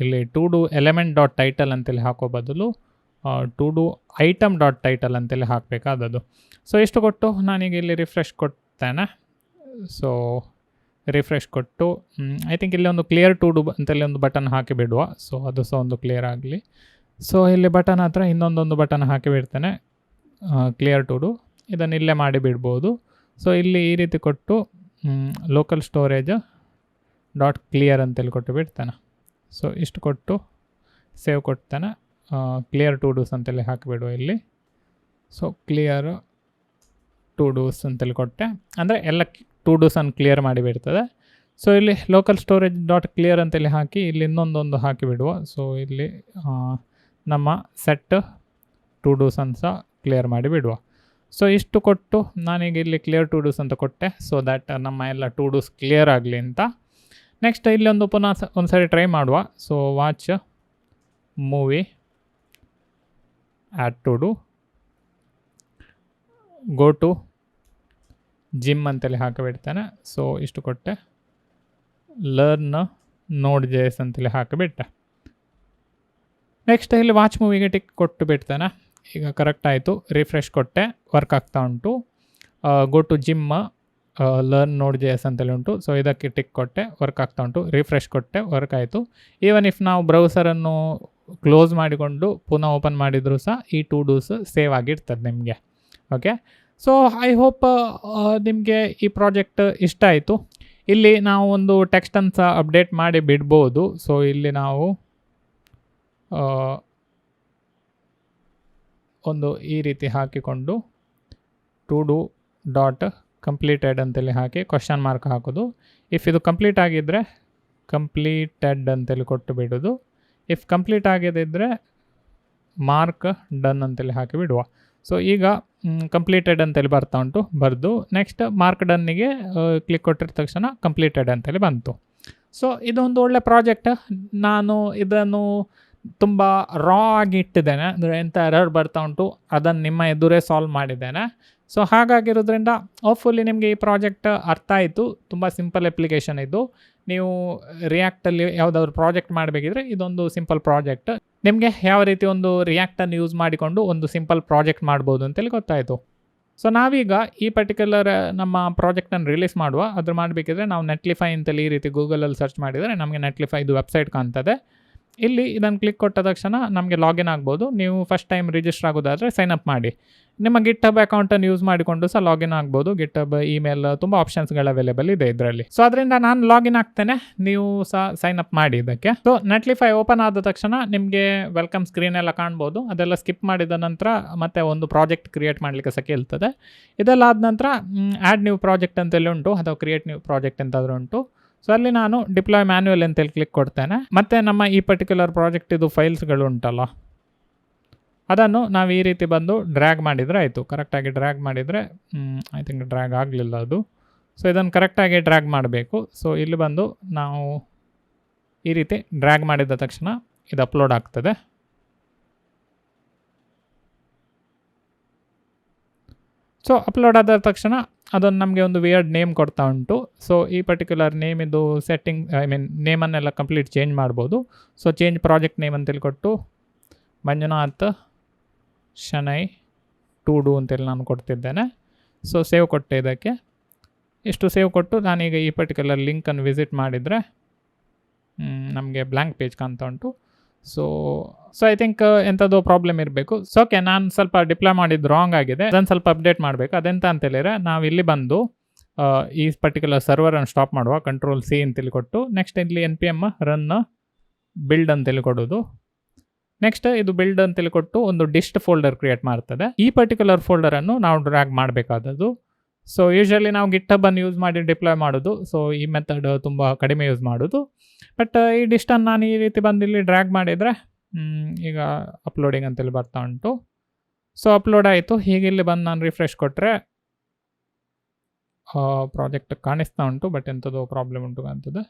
Speaker 1: ಇಲ್ಲಿ to do element dot title ಅಂತೇಳಿ ಹಾಕೋ ಬದಲು to do item dot title ಅಂತೇಳಿ ಹಾಕಬೇಕಾದದ್ದು. ಸೊ ಇಷ್ಟು ಕೊಟ್ಟು ನಾನೀಗ ಇಲ್ಲಿ ರಿಫ್ರೆಶ್ ಕೊಡ್ತೇನೆ. ಸೊ ರಿಫ್ರೆಶ್ ಕೊಟ್ಟು ಐ ಥಿಂಕ್ ಇಲ್ಲಿ ಒಂದು ಕ್ಲಿಯರ್ ಟು ಡು ಅಂತೇಳಿ ಒಂದು ಬಟನ್ ಹಾಕಿ ಬಿಡುವ. ಸೊ ಅದು ಸಹ ಒಂದು ಕ್ಲಿಯರ್ ಆಗಲಿ. ಸೊ ಇಲ್ಲಿ ಬಟನ್ ಹತ್ರ ಇನ್ನೊಂದೊಂದು ಬಟನ್ ಹಾಕಿ ಬಿಡ್ತೇನೆ, ಕ್ಲಿಯರ್ ಟು ಡು. ಇದನ್ನು ಇಲ್ಲೇ ಮಾಡಿ ಬಿಡ್ಬೋದು. ಸೊ ಇಲ್ಲಿ ಈ ರೀತಿ ಕೊಟ್ಟು ಲೋಕಲ್ ಸ್ಟೋರೇಜ್ ಡಾಟ್ ಕ್ಲಿಯರ್ ಅಂತೇಳಿ ಕೊಟ್ಟು ಬಿಡ್ತೇನೆ. ಸೊ ಇಷ್ಟು ಕೊಟ್ಟು ಸೇವ್ ಕೊಡ್ತೇನೆ. ಕ್ಲಿಯರ್ ಟು ಡೂಸ್ ಅಂತೇಳಿ ಹಾಕಿಬಿಡುವ ಇಲ್ಲಿ. ಸೊ ಕ್ಲಿಯರ್ ಟು ಡೂಸ್ ಅಂತೇಳಿ ಕೊಟ್ಟೆ, ಅಂದರೆ ಎಲ್ಲ ಟು ಡೂಸನ್ನು ಕ್ಲಿಯರ್ ಮಾಡಿಬಿಡ್ತದೆ. ಸೊ ಇಲ್ಲಿ ಲೋಕಲ್ ಸ್ಟೋರೇಜ್ ಡಾಟ್ ಕ್ಲಿಯರ್ ಅಂತೇಳಿ ಹಾಕಿ ಇಲ್ಲಿ ಇನ್ನೊಂದೊಂದು ಹಾಕಿಬಿಡುವ. ಸೊ ಇಲ್ಲಿ ನಮ್ಮ ಸೆಟ್ ಟು ಡೂಸನ್ನು ಸಹ ಕ್ಲಿಯರ್ ಮಾಡಿಬಿಡುವ. ಸೊ ಇಷ್ಟು ಕೊಟ್ಟು ನಾನೀಗ ಇಲ್ಲಿ ಕ್ಲಿಯರ್ ಟು ಡೂಸ್ ಅಂತ ಕೊಟ್ಟೆ, ಸೊ ದ್ಯಾಟ್ ನಮ್ಮ ಎಲ್ಲ ಟು ಡೂಸ್ ಕ್ಲಿಯರ್ ಆಗಲಿ ಅಂತ. ನೆಕ್ಸ್ಟ್ ಇಲ್ಲಿ ಪುನಃ ಒಂದು ಸಾರಿ ಟ್ರೈ ಮಾಡುವ. So watch movie add to do, go to gym ಅಂತೇಳಿ ಹಾಕಿಬಿಡ್ತೇನೆ. ಸೊ ಇಷ್ಟು ಕೊಟ್ಟೆ, ಲರ್ನ್ ನೋಡ್ JS ಅಂತೇಳಿ ಹಾಕಿಬಿಟ್ಟೆ. ನೆಕ್ಸ್ಟ್ ಇಲ್ಲಿ ವಾಚ್ ಮೂವಿಗೆ ಟಿಕ್ ಕೊಟ್ಟು ಬಿಡ್ತೇನೆ. ಈಗ ಕರೆಕ್ಟ್ ಆಯಿತು. ರಿಫ್ರೆಶ್ ಕೊಟ್ಟೆ, ವರ್ಕ್ ಆಗ್ತಾ ಉಂಟು. ಗೋ to gym learn Node JS ಅಂತೇಳಿ ಉಂಟು. ಸೊ ಇದಕ್ಕೆ ಟಿಕ್ ಕೊಟ್ಟೆ, ವರ್ಕ್ ಆಗ್ತಾ ಉಂಟು. ರಿಫ್ರೆಶ್ ಕೊಟ್ಟೆ, ವರ್ಕ್ ಆಯಿತು. ಈವನ್ ಇಫ್ ನಾವು ಬ್ರೌಸರನ್ನು ಕ್ಲೋಸ್ ಮಾಡಿಕೊಂಡು ಪುನಃ ಓಪನ್ ಮಾಡಿದರೂ ಸಹ ಈ ಟು ಡೂಸ್ ಸೇವ್ ಆಗಿರ್ತದೆ ನಿಮಗೆ. ಓಕೆ, ಸೊ ಐ ಹೋಪ್ ನಿಮಗೆ ಈ ಪ್ರಾಜೆಕ್ಟ್ ಇಷ್ಟ ಆಯಿತು. ಇಲ್ಲಿ ನಾವು ಒಂದು ಟೆಕ್ಸ್ಟನ್ನು ಸಹ ಅಪ್ಡೇಟ್ ಮಾಡಿ ಬಿಡ್ಬೋದು. ಸೊ ಇಲ್ಲಿ ನಾವು ಒಂದು ಈ ರೀತಿ ಹಾಕಿಕೊಂಡು ಟು ಡು ಡಾಟ್ ಕಂಪ್ಲೀಟೆಡ್ ಅಂತೇಳಿ ಹಾಕಿ ಕ್ವಶನ್ ಮಾರ್ಕ್ ಹಾಕೋದು. ಇಫ್ ಇದು ಕಂಪ್ಲೀಟ್ ಆಗಿದ್ದರೆ ಕಂಪ್ಲೀಟೆಡ್ ಅಂತೇಳಿ ಕೊಟ್ಟು ಬಿಡೋದು. ಇಫ್ ಕಂಪ್ಲೀಟ್ ಆಗಿದ್ದರೆ ಮಾರ್ಕ್ ಡನ್ ಅಂತೇಳಿ ಹಾಕಿ ಬಿಡುವ. ಸೊ ಈಗ ಕಂಪ್ಲೀಟೆಡ್ ಅಂತೇಳಿ ಬರ್ತಾ ಉಂಟು, ಬರೆದು ನೆಕ್ಸ್ಟ್ ಮಾರ್ಕ್ ಡನ್ನಿಗೆ ಕ್ಲಿಕ್ ಕೊಟ್ಟಿದ ತಕ್ಷಣ ಕಂಪ್ಲೀಟೆಡ್ ಅಂತೇಳಿ ಬಂತು. ಸೊ ಇದೊಂದು ಒಳ್ಳೆ ಪ್ರಾಜೆಕ್ಟ್. ನಾನು ಇದನ್ನು ತುಂಬ ರಾ ಆಗಿ ಇಟ್ಟಿದ್ದೇನೆ, ಅಂದರೆ ಎಂಥ ಎರರ್ ಬರ್ತಾ ಉಂಟು ಅದನ್ನು ನಿಮ್ಮ ಎದುರೇ ಸಾಲ್ವ್ ಮಾಡಿದ್ದೇನೆ. ಸೊ ಹಾಗಾಗಿರೋದ್ರಿಂದ ಹೋಪ್ಫುಲಿ ನಿಮಗೆ ಈ ಪ್ರಾಜೆಕ್ಟ್ ಅರ್ಥ ಆಯಿತು. ತುಂಬ ಸಿಂಪಲ್ ಅಪ್ಲಿಕೇಶನ್ ಇದು. ನೀವು ರಿಯಾಕ್ಟಲ್ಲಿ ಯಾವುದಾದ್ರು ಪ್ರಾಜೆಕ್ಟ್ ಮಾಡಬೇಕಿದ್ರೆ ಇದೊಂದು ಸಿಂಪಲ್ ಪ್ರಾಜೆಕ್ಟ್. ನಿಮಗೆ ಯಾವ ರೀತಿ ಒಂದು ರಿಯಾಕ್ಟನ್ನು ಯೂಸ್ ಮಾಡಿಕೊಂಡು ಒಂದು ಸಿಂಪಲ್ ಪ್ರಾಜೆಕ್ಟ್ ಮಾಡ್ಬೋದು ಅಂತೇಳಿ ಗೊತ್ತಾಯಿತು. ಸೊ ನಾವೀಗ ಈ ಪರ್ಟಿಕ್ಯುಲರ್ ನಮ್ಮ ಪ್ರಾಜೆಕ್ಟನ್ನು ರಿಲೀಸ್ ಮಾಡುವ. ಅದ್ರ ಮಾಡಬೇಕಿದ್ರೆ ನಾವು ನೆಟ್ಲಿಫೈ ಅಂತೇಳಿ ಈ ರೀತಿ ಗೂಗಲಲ್ಲಿ ಸರ್ಚ್ ಮಾಡಿದರೆ ನಮಗೆ ನೆಟ್ಲಿಫೈದು ವೆಬ್ಸೈಟ್ ಕಾಣ್ತದೆ. ಇಲ್ಲಿ ಇದನ್ನು ಕ್ಲಿಕ್ ಕೊಟ್ಟ ತಕ್ಷಣ ನಮಗೆ ಲಾಗಿನ್ ಆಗ್ಬೋದು. ನೀವು ಫಸ್ಟ್ ಟೈಮ್ ರಿಜಿಸ್ಟರ್ ಆಗೋದಾದರೆ ಸೈನ್ ಅಪ್ ಮಾಡಿ. ನಿಮ್ಮ ಗಿಟ್ಹಬ್ ಅಕೌಂಟನ್ನು ಯೂಸ್ ಮಾಡಿಕೊಂಡು ಸಹ ಲಾಗಿನ್ ಆಗ್ಬೋದು. ಗಿಟ್ಹಬ್ ಇಮೇಲ್ ತುಂಬ ಆಪ್ಷನ್ಸ್ಗಳು ಅವೈಲೇಬಲ್ ಇದೆ ಇದರಲ್ಲಿ. ಸೊ ಅದರಿಂದ ನಾನು ಲಾಗಿನ್ ಆಗ್ತೇನೆ, ನೀವು ಸಹ ಸೈನ್ ಅಪ್ ಮಾಡಿ ಇದಕ್ಕೆ. ಸೊ ನೆಟ್ಲಿಫೈ ಓಪನ್ ಆದ ತಕ್ಷಣ ನಿಮಗೆ ವೆಲ್ಕಮ್ ಸ್ಕ್ರೀನ್ ಎಲ್ಲ ಕಾಣ್ಬೋದು. ಅದೆಲ್ಲ ಸ್ಕಿಪ್ ಮಾಡಿದ ನಂತರ ಮತ್ತೆ ಒಂದು ಪ್ರಾಜೆಕ್ಟ್ ಕ್ರಿಯೇಟ್ ಮಾಡಲಿಕ್ಕೆ ಸಹ ಕೇಳ್ತದೆ. ಇದೆಲ್ಲ ಆದ ನಂತರ ಆ್ಯಡ್ ನ್ಯೂ ಪ್ರಾಜೆಕ್ಟ್ ಅಂತೇಳಿ ಉಂಟು, ಅಥವಾ ಕ್ರಿಯೇಟ್ ನ್ಯೂ ಪ್ರಾಜೆಕ್ಟ್ ಎಂತಾದರೂ ಉಂಟು. ಸೊ ಅಲ್ಲಿ ನಾನು ಡಿಪ್ಲಾಯ್ ಮ್ಯಾನ್ಯುಯಲ್ ಅಂತೇಳಿ ಕ್ಲಿಕ್ ಕೊಡ್ತೇನೆ. ಮತ್ತು ನಮ್ಮ ಈ ಪರ್ಟಿಕ್ಯುಲರ್ ಪ್ರಾಜೆಕ್ಟ್ ಇದು ಫೈಲ್ಸ್ಗಳು ಉಂಟಲ್ಲ, ಅದನ್ನು ನಾವು ಈ ರೀತಿ ಬಂದು ಡ್ರ್ಯಾಗ್ ಮಾಡಿದರೆ ಆಯಿತು. ಕರೆಕ್ಟಾಗಿ ಡ್ರ್ಯಾಗ್ ಮಾಡಿದರೆ ಐ ಥಿಂಕ್ ಡ್ರ್ಯಾಗ್ ಆಗಲಿಲ್ಲ ಅದು. ಸೊ ಇದನ್ನು ಕರೆಕ್ಟಾಗಿ ಡ್ರ್ಯಾಗ್ ಮಾಡಬೇಕು. ಸೊ ಇಲ್ಲಿ ಬಂದು ನಾವು ಈ ರೀತಿ ಡ್ರ್ಯಾಗ್ ಮಾಡಿದ ತಕ್ಷಣ ಇದು ಅಪ್ಲೋಡ್ ಆಗ್ತದೆ. ಸೊ ಅಪ್ಲೋಡ್ ಆದ ತಕ್ಷಣ ಅದೊಂದು ನಮಗೆ ಒಂದು ವಿಯರ್ಡ್ ನೇಮ್ ಕೊಡ್ತಾ ಉಂಟು. ಸೊ ಈ ಪರ್ಟಿಕ್ಯುಲರ್ ನೇಮ್ ಇದು ಸೆಟ್ಟಿಂಗ್, ಐ ಮೀನ್ ನೇಮನ್ನೆಲ್ಲ ಕಂಪ್ಲೀಟ್ ಚೇಂಜ್ ಮಾಡ್ಬೋದು. ಸೊ ಚೇಂಜ್ ಪ್ರಾಜೆಕ್ಟ್ ನೇಮ್ ಅಂತೇಳಿ ಕೊಟ್ಟು ಮಂಜುನಾಥ್ ಶನೈ ಟು ಡು ಅಂತೇಳಿ ನಾನು ಕೊಡ್ತಿದ್ದೇನೆ. ಸೊ ಸೇವ್ ಕೊಟ್ಟೆ. ಇದಕ್ಕೆ ಇಷ್ಟು ಸೇವ್ ಕೊಟ್ಟು ನಾನೀಗ ಈ ಪರ್ಟಿಕ್ಯುಲರ್ ಲಿಂಕನ್ನು ವಿಸಿಟ್ ಮಾಡಿದರೆ ನಮಗೆ ಬ್ಲ್ಯಾಂಕ್ ಪೇಜ್ ಕಾಣ್ತಾ ಉಂಟು. ಸೊ ಐ ಥಿಂಕ್ ಎಂಥದ್ದು ಪ್ರಾಬ್ಲಮ್ ಇರಬೇಕು. ಸೊ ಓಕೆ, ನಾನು ಸ್ವಲ್ಪ ಡಿಪ್ಲಾಯ್ ಮಾಡಿದ್ದು ರಾಂಗ್ ಆಗಿದೆ, ಅದನ್ನು ಸ್ವಲ್ಪ ಅಪ್ಡೇಟ್ ಮಾಡಬೇಕು. ಅದೆಂತ ಅಂತೇಳಿದರೆ ನಾವು ಇಲ್ಲಿ ಬಂದು ಈ ಪರ್ಟಿಕ್ಯುಲರ್ ಸರ್ವರನ್ನು ಸ್ಟಾಪ್ ಮಾಡುವ. ಕಂಟ್ರೋಲ್-C ಅಂತೇಳಿ ಕೊಟ್ಟು ನೆಕ್ಸ್ಟ್ ಇಲ್ಲಿ npm ರನ್ ಬಿಲ್ಡ್ ಅಂತೇಳಿ ಕೊಡೋದು. ನೆಕ್ಸ್ಟ್ ಇದು ಬಿಲ್ಡ್ ಅಂತೇಳಿ ಕೊಟ್ಟು ಒಂದು ಡಿಸ್ಟ್ ಫೋಲ್ಡರ್ ಕ್ರಿಯೇಟ್ ಮಾಡ್ತದೆ. ಈ ಪರ್ಟಿಕ್ಯುಲರ್ ಫೋಲ್ಡರನ್ನು ನಾವು ಡ್ರ್ಯಾಗ್ ಮಾಡಬೇಕಾದದ್ದು. ಸೊ ಯೂಶ್ವಲಿ ನಾವು ಗಿಟ್ಹಬನ್ನು ಯೂಸ್ ಮಾಡಿ ಡಿಪ್ಲಾಯ್ ಮಾಡೋದು. ಸೊ ಈ ಮೆಥಡ್ ತುಂಬ ಕಡಿಮೆ ಯೂಸ್ ಮಾಡೋದು. ಬಟ್ ಈ ಡಿಸ್ಟನ್ನು ನಾನು ಈ ರೀತಿ ಬಂದು ಇಲ್ಲಿ ಡ್ರ್ಯಾಗ್ ಮಾಡಿದರೆ ಈಗ ಅಪ್ಲೋಡಿಂಗ್ ಅಂತೇಳಿ ಬರ್ತಾ ಉಂಟು. ಸೊ ಅಪ್ಲೋಡ್ ಆಯಿತು. ಹೀಗೆ ಇಲ್ಲಿ ಬಂದು ನಾನು ರಿಫ್ರೆಶ್ ಕೊಟ್ಟರೆ ಪ್ರಾಜೆಕ್ಟ್ ಕಾಣಿಸ್ತಾ ಉಂಟು, ಬಟ್ ಎಂಥದ್ದು ಪ್ರಾಬ್ಲಮ್ ಉಂಟು ಅಂತದೆ.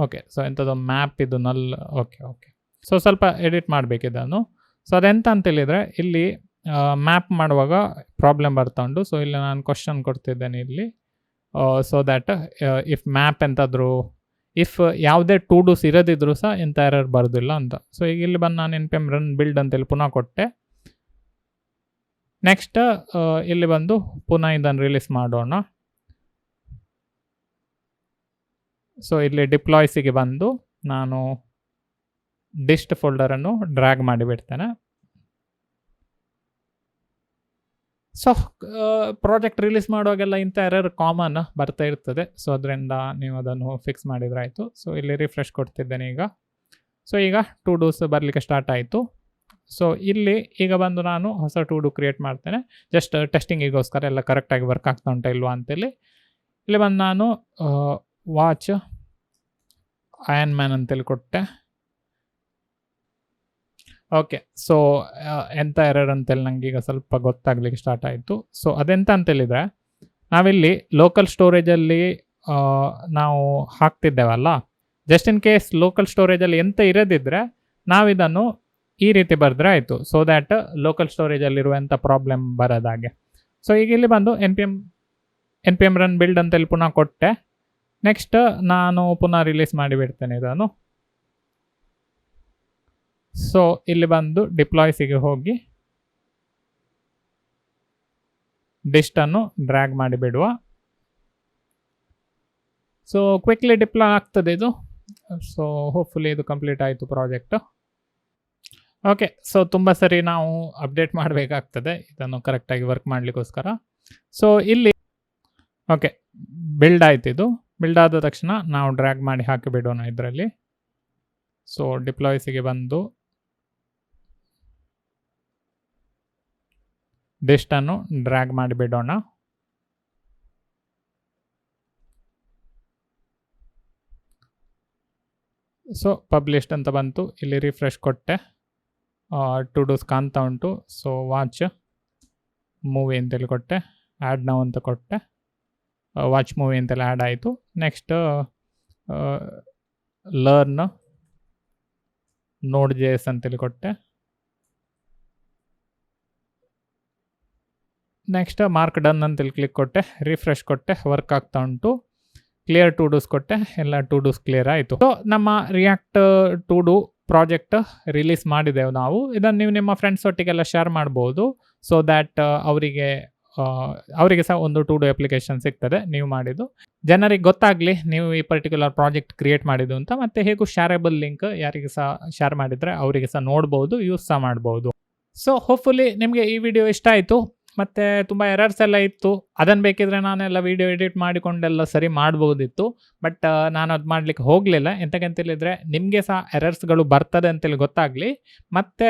Speaker 1: ಓಕೆ, ಸೊ ಎಂಥದ್ದು ಮ್ಯಾಪ್ ಇದು ನಲ್. ಓಕೆ, ಸೊ ಸ್ವಲ್ಪ ಎಡಿಟ್ ಮಾಡಬೇಕಿದ್ದನ್ನು. ಸೊ ಅದೆಂತ ಅಂತೇಳಿದರೆ ಇಲ್ಲಿ ಮ್ಯಾಪ್ ಮಾಡುವಾಗ ಪ್ರಾಬ್ಲಮ್ ಬರ್ತಾ ಉಂಟು. ಸೊ ಇಲ್ಲಿ ನಾನು ಕ್ವಶನ್ ಕೊಡ್ತಿದ್ದೇನೆ ಇಲ್ಲಿ. ಸೊ ದ್ಯಾಟ್ ಇಫ್ ಮ್ಯಾಪ್ ಎಂತಾದರೂ ಇಫ್ ಯಾವುದೇ ಟು ಡೂಸ್ ಇರೋದಿದ್ರು ಸಹ ಎಂಥ ಎರರ್ ಬರೋದಿಲ್ಲ ಅಂತ. ಸೊ ಈಗ ಇಲ್ಲಿ ಬಂದು ನಾನು npm ರನ್ ಬಿಲ್ಡ್ ಅಂತೇಳಿ ಪುನಃ ಕೊಟ್ಟೆ. ನೆಕ್ಸ್ಟ್ ಇಲ್ಲಿ ಬಂದು ಪುನಃ ಇದನ್ನು ರಿಲೀಸ್ ಮಾಡೋಣ. ಸೊ ಇಲ್ಲಿ ಡಿಪ್ಲಾಯ್ಸಿಗೆ ಬಂದು ನಾನು ಡಿಸ್ಟ್ ಫೋಲ್ಡರನ್ನು ಡ್ರ್ಯಾಗ್ ಮಾಡಿಬಿಡ್ತೇನೆ. ಸೊ ಪ್ರಾಜೆಕ್ಟ್ ರಿಲೀಸ್ ಮಾಡುವಾಗೆಲ್ಲ ಇಂಥ ಎರರ್ ಕಾಮನ್ ಬರ್ತಾ ಇರ್ತದೆ. ಸೊ ಅದರಿಂದ ನೀವು ಅದನ್ನು ಫಿಕ್ಸ್ ಮಾಡಿದ್ರೆ ಆಯಿತು. ಸೊ ಇಲ್ಲಿ ರಿಫ್ರೆಶ್ ಕೊಡ್ತಿದ್ದೇನೆ ಈಗ. ಸೊ ಈಗ ಟು ಡೂಸ್ ಬರಲಿಕ್ಕೆ ಸ್ಟಾರ್ಟ್ ಆಯಿತು. ಸೊ ಇಲ್ಲಿ ಈಗ ಬಂದು ನಾನು ಹೊಸ ಟು ಡೂ ಕ್ರಿಯೇಟ್ ಮಾಡ್ತೇನೆ. ಜಸ್ಟ್ ಟೆಸ್ಟಿಂಗಿಗೋಸ್ಕರ ಎಲ್ಲ ಕರೆಕ್ಟಾಗಿ ವರ್ಕ್ ಆಗ್ತಾ ಉಂಟಾ ಇಲ್ವಾ ಅಂತೇಳಿ. ಇಲ್ಲಿ ಬಂದು ನಾನು ವಾಚ್ ಅಯನ್ ಮ್ಯಾನ್ ಅಂತೇಳಿ ಕೊಟ್ಟೆ. ಓಕೆ. ಸೊ ಎಂಥ ಎರರ್ ಅಂತೇಳಿ ನನಗೆ ಈಗ ಸ್ವಲ್ಪ ಗೊತ್ತಾಗ್ಲಿಕ್ಕೆ ಸ್ಟಾರ್ಟ್ ಆಯಿತು. ಸೊ ಅದೆಂತ ಅಂತೇಳಿದರೆ, ನಾವಿಲ್ಲಿ ಲೋಕಲ್ ಸ್ಟೋರೇಜಲ್ಲಿ ನಾವು ಹಾಕ್ತಿದ್ದೇವಲ್ಲ, ಜಸ್ಟ್ ಇನ್ ಕೇಸ್ ಲೋಕಲ್ ಸ್ಟೋರೇಜಲ್ಲಿ ಎಂತ ಇರೋದಿದ್ರೆ ನಾವಿದನ್ನು ಈ ರೀತಿ ಬರೆದ್ರೆ ಆಯಿತು. ಸೊ ದ್ಯಾಟ್ ಲೋಕಲ್ ಸ್ಟೋರೇಜಲ್ಲಿರುವಂಥ ಪ್ರಾಬ್ಲಮ್ ಬರೋದಾಗೆ. ಸೊ ಈಗ ಇಲ್ಲಿ ಬಂದು N P M run build ಅಂತೇಳಿ ಪುನಃ ಕೊಟ್ಟೆ. ನೆಕ್ಸ್ಟ್ ನಾನು ಪುನಃ ರಿಲೀಸ್ ಮಾಡಿಬಿಡ್ತೇನೆ ಇದನ್ನು. ಸೊ ಇಲ್ಲಿ ಬಂದು ಡಿಪ್ಲಾಯ್ಸಿಗೆ ಹೋಗಿ ಡಿಸ್ಟನ್ನು ಡ್ರ್ಯಾಗ್ ಮಾಡಿಬಿಡುವ. ಸೊ ಕ್ವಿಕ್ಲಿ ಡಿಪ್ಲಾಯ್ ಆಗ್ತದೆ ಇದು. ಸೊ ಹೋಪ್ಫುಲಿ ಇದು ಕಂಪ್ಲೀಟ್ ಆಯಿತು ಪ್ರಾಜೆಕ್ಟ್. ಓಕೆ. ಸೊ ತುಂಬ ಸರಿ ನಾವು ಅಪ್ಡೇಟ್ ಮಾಡಬೇಕಾಗ್ತದೆ ಇದನ್ನು ಕರೆಕ್ಟಾಗಿ ವರ್ಕ್ ಮಾಡಲಿಕ್ಕೋಸ್ಕರ. ಸೊ ಇಲ್ಲಿ ಓಕೆ ಬಿಲ್ಡ್ ಆಯ್ತು. ಇದು ಬಿಲ್ಡ್ ಆದ ತಕ್ಷಣ ನಾವು ಡ್ರ್ಯಾಗ್ ಮಾಡಿ ಹಾಕಿಬಿಡೋಣ ಇದರಲ್ಲಿ. ಸೊ ಡಿಪ್ಲಾಯ್ಸಿಗೆ ಬಂದು ಡಿಸ್ಟನ್ನು ಡ್ರ್ಯಾಗ್ ಮಾಡಿಬಿಡೋಣ. ಸೊ ಪಬ್ಲಿಷ್ಡ್ ಅಂತ ಬಂತು. ಇಲ್ಲಿ ರಿಫ್ರೆಶ್ ಕೊಟ್ಟೆ. ಟು ಡೂಸ್ ಕಾಣ್ತಾ ಉಂಟು. ಸೊ ವಾಚ್ ಮೂವಿ ಅಂತೇಳಿ ಕೊಟ್ಟೆ. ಆ್ಯಡ್ ನೌ ಅಂತ ಕೊಟ್ಟೆ. ವಾಚ್ ಮೂವಿ ಅಂತೆಲ್ಲ ಆ್ಯಡ್ ಆಯಿತು. ನೆಕ್ಸ್ಟ್ ಲರ್ನ್ ನೋಡ್ JS ಅಂತೇಳಿ ಕೊಟ್ಟೆ. ನೆಕ್ಸ್ಟ್ ಮಾರ್ಕ್ ಡನ್ ಅಂತೇಳಿ ಕ್ಲಿಕ್ ಕೊಟ್ಟೆ. ರಿಫ್ರೆಶ್ ಕೊಟ್ಟೆ. ವರ್ಕ್ ಆಗ್ತಾ ಉಂಟು. ಕ್ಲಿಯರ್ ಟು ಡೂಸ್ ಕೊಟ್ಟೆ. ಎಲ್ಲ ಟು ಡೂಸ್ ಕ್ಲಿಯರ್ ಆಯಿತು. ಸೊ ನಮ್ಮ React to do project release ಮಾಡಿದೆವು ನಾವು. ಇದನ್ನು ನೀವು ನಿಮ್ಮ ಫ್ರೆಂಡ್ಸ್ ಒಟ್ಟಿಗೆಲ್ಲ ಶೇರ್ ಮಾಡ್ಬೋದು. ಸೊ ದ್ಯಾಟ್ ಅವರಿಗೆ ಸಹ ಒಂದು ಟು ಡೂ ಅಪ್ಲಿಕೇಶನ್ ಸಿಗ್ತದೆ ನೀವು ಮಾಡಿದ್ದು. ಜನರಿಗೆ ಗೊತ್ತಾಗಲಿ ನೀವು ಈ ಪರ್ಟಿಕ್ಯುಲರ್ ಪ್ರಾಜೆಕ್ಟ್ ಕ್ರಿಯೇಟ್ ಮಾಡಿದ್ದು ಅಂತ. ಮತ್ತು ಹೇಗೂ ಶೇರಬಲ್ ಲಿಂಕ್ ಯಾರಿಗೆ ಸಹ ಶೇರ್ ಮಾಡಿದರೆ ಅವರಿಗೆ ಸಹ ನೋಡ್ಬೋದು, ಯೂಸ್ ಸಹ ಮಾಡ್ಬೋದು. ಸೊ ಹೋಪ್ಫುಲಿ ನಿಮಗೆ ಈ ವಿಡಿಯೋ ಇಷ್ಟ ಆಯಿತು. ಮತ್ತು ತುಂಬ ಎರರ್ಸ್ ಎಲ್ಲ ಇತ್ತು. ಅದನ್ನು ಬೇಕಿದ್ರೆ ನಾನೆಲ್ಲ ವೀಡಿಯೋ ಎಡಿಟ್ ಮಾಡಿಕೊಂಡೆಲ್ಲ ಸರಿ ಮಾಡ್ಬೋದಿತ್ತು. ಬಟ್ ನಾನು ಅದು ಮಾಡಲಿಕ್ಕೆ ಹೋಗಲಿಲ್ಲ. ಎಂತಕ್ಕಂತೇಳಿದರೆ ನಿಮಗೆ ಸಹ ಎರರ್ಸ್ಗಳು ಬರ್ತದೆ ಅಂತೇಳಿ ಗೊತ್ತಾಗಲಿ. ಮತ್ತು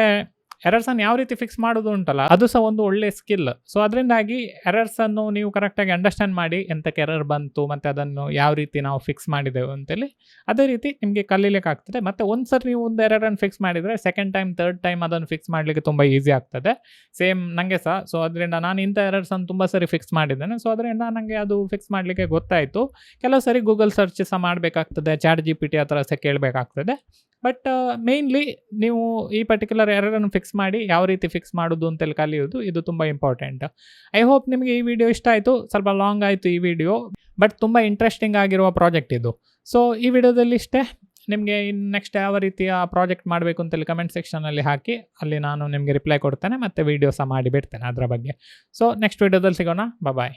Speaker 1: ಎರರ್ಸನ್ನು ಯಾವ ರೀತಿ ಫಿಕ್ಸ್ ಮಾಡೋದು ಉಂಟಲ್ಲ, ಅದು ಸಹ ಒಂದು ಒಳ್ಳೆ ಸ್ಕಿಲ್. ಸೊ ಅದರಿಂದಾಗಿ ಎರರ್ಸನ್ನು ನೀವು ಕರೆಕ್ಟಾಗಿ ಅಂಡರ್ಸ್ಟ್ಯಾಂಡ್ ಮಾಡಿ ಎಂತಕ್ಕೆ ಎರರ್ ಬಂತು ಮತ್ತು ಅದನ್ನು ಯಾವ ರೀತಿ ನಾವು ಫಿಕ್ಸ್ ಮಾಡಿದೆವು ಅಂತೇಳಿ ಅದೇ ರೀತಿ ನಿಮಗೆ ಕಲೀಲಿಕ್ಕೆ ಆಗ್ತದೆ. ಮತ್ತು ಒಂದು ಸರಿ ನೀವು ಒಂದು ಎರರನ್ನು ಫಿಕ್ಸ್ ಮಾಡಿದರೆ ಸೆಕೆಂಡ್ ಟೈಮ್ ಥರ್ಡ್ ಟೈಮ್ ಅದನ್ನು ಫಿಕ್ಸ್ ಮಾಡಲಿಕ್ಕೆ ತುಂಬ ಈಸಿ ಆಗ್ತದೆ. ಸೇಮ್ ನನಗೆ ಸಹ. ಸೊ ಅದರಿಂದ ನಾನು ಇಂಥ ಎರರ್ಸನ್ನು ತುಂಬ ಸರಿ ಫಿಕ್ಸ್ ಮಾಡಿದ್ದೇನೆ. ಸೊ ಅದರಿಂದ ನನಗೆ ಅದು ಫಿಕ್ಸ್ ಮಾಡಲಿಕ್ಕೆ ಗೊತ್ತಾಯಿತು. ಕೆಲವು ಸರಿ ಗೂಗಲ್ ಸರ್ಚ್ ಸಹ ಮಾಡಬೇಕಾಗ್ತದೆ, ಚಾಟ್ GPT ಆ ಥರ ಸಹ ಕೇಳಬೇಕಾಗ್ತದೆ. ಬಟ್ ಮೇಯ್ನ್ಲಿ ನೀವು ಈ ಪರ್ಟಿಕ್ಯುಲರ್ ಎರರನ್ನು ಫಿಕ್ಸ್ ಮಾಡಿ ಯಾವ ರೀತಿ ಫಿಕ್ಸ್ ಮಾಡೋದು ಅಂತೇಳಿ ಕಲಿಯೋದು ಇದು ತುಂಬ ಇಂಪಾರ್ಟೆಂಟ್. ಐ ಹೋಪ್ ನಿಮಗೆ ಈ ವಿಡಿಯೋ ಇಷ್ಟ ಆಯಿತು. ಸ್ವಲ್ಪ ಲಾಂಗ್ ಆಯಿತು ಈ ವಿಡಿಯೋ, ಬಟ್ ತುಂಬ ಇಂಟ್ರೆಸ್ಟಿಂಗ್ ಆಗಿರುವ ಪ್ರಾಜೆಕ್ಟ್ ಇದು. ಸೊ ಈ ವಿಡಿಯೋದಲ್ಲಿ ಇಷ್ಟೇ. ನಿಮಗೆ ಇನ್ನು ನೆಕ್ಸ್ಟ್ ಯಾವ ರೀತಿಯ ಪ್ರಾಜೆಕ್ಟ್ ಮಾಡಬೇಕು ಅಂತೇಳಿ ಕಮೆಂಟ್ ಸೆಕ್ಷನಲ್ಲಿ ಹಾಕಿ, ಅಲ್ಲಿ ನಾನು ನಿಮಗೆ ರಿಪ್ಲೈ ಕೊಡ್ತೇನೆ ಮತ್ತು ವೀಡಿಯೋ ಸಹ ಮಾಡಿ ಬಿಡ್ತೇನೆ ಅದರ ಬಗ್ಗೆ. ಸೊ ನೆಕ್ಸ್ಟ್ ವಿಡಿಯೋದಲ್ಲಿ ಸಿಗೋಣ. ಬಾಯ್.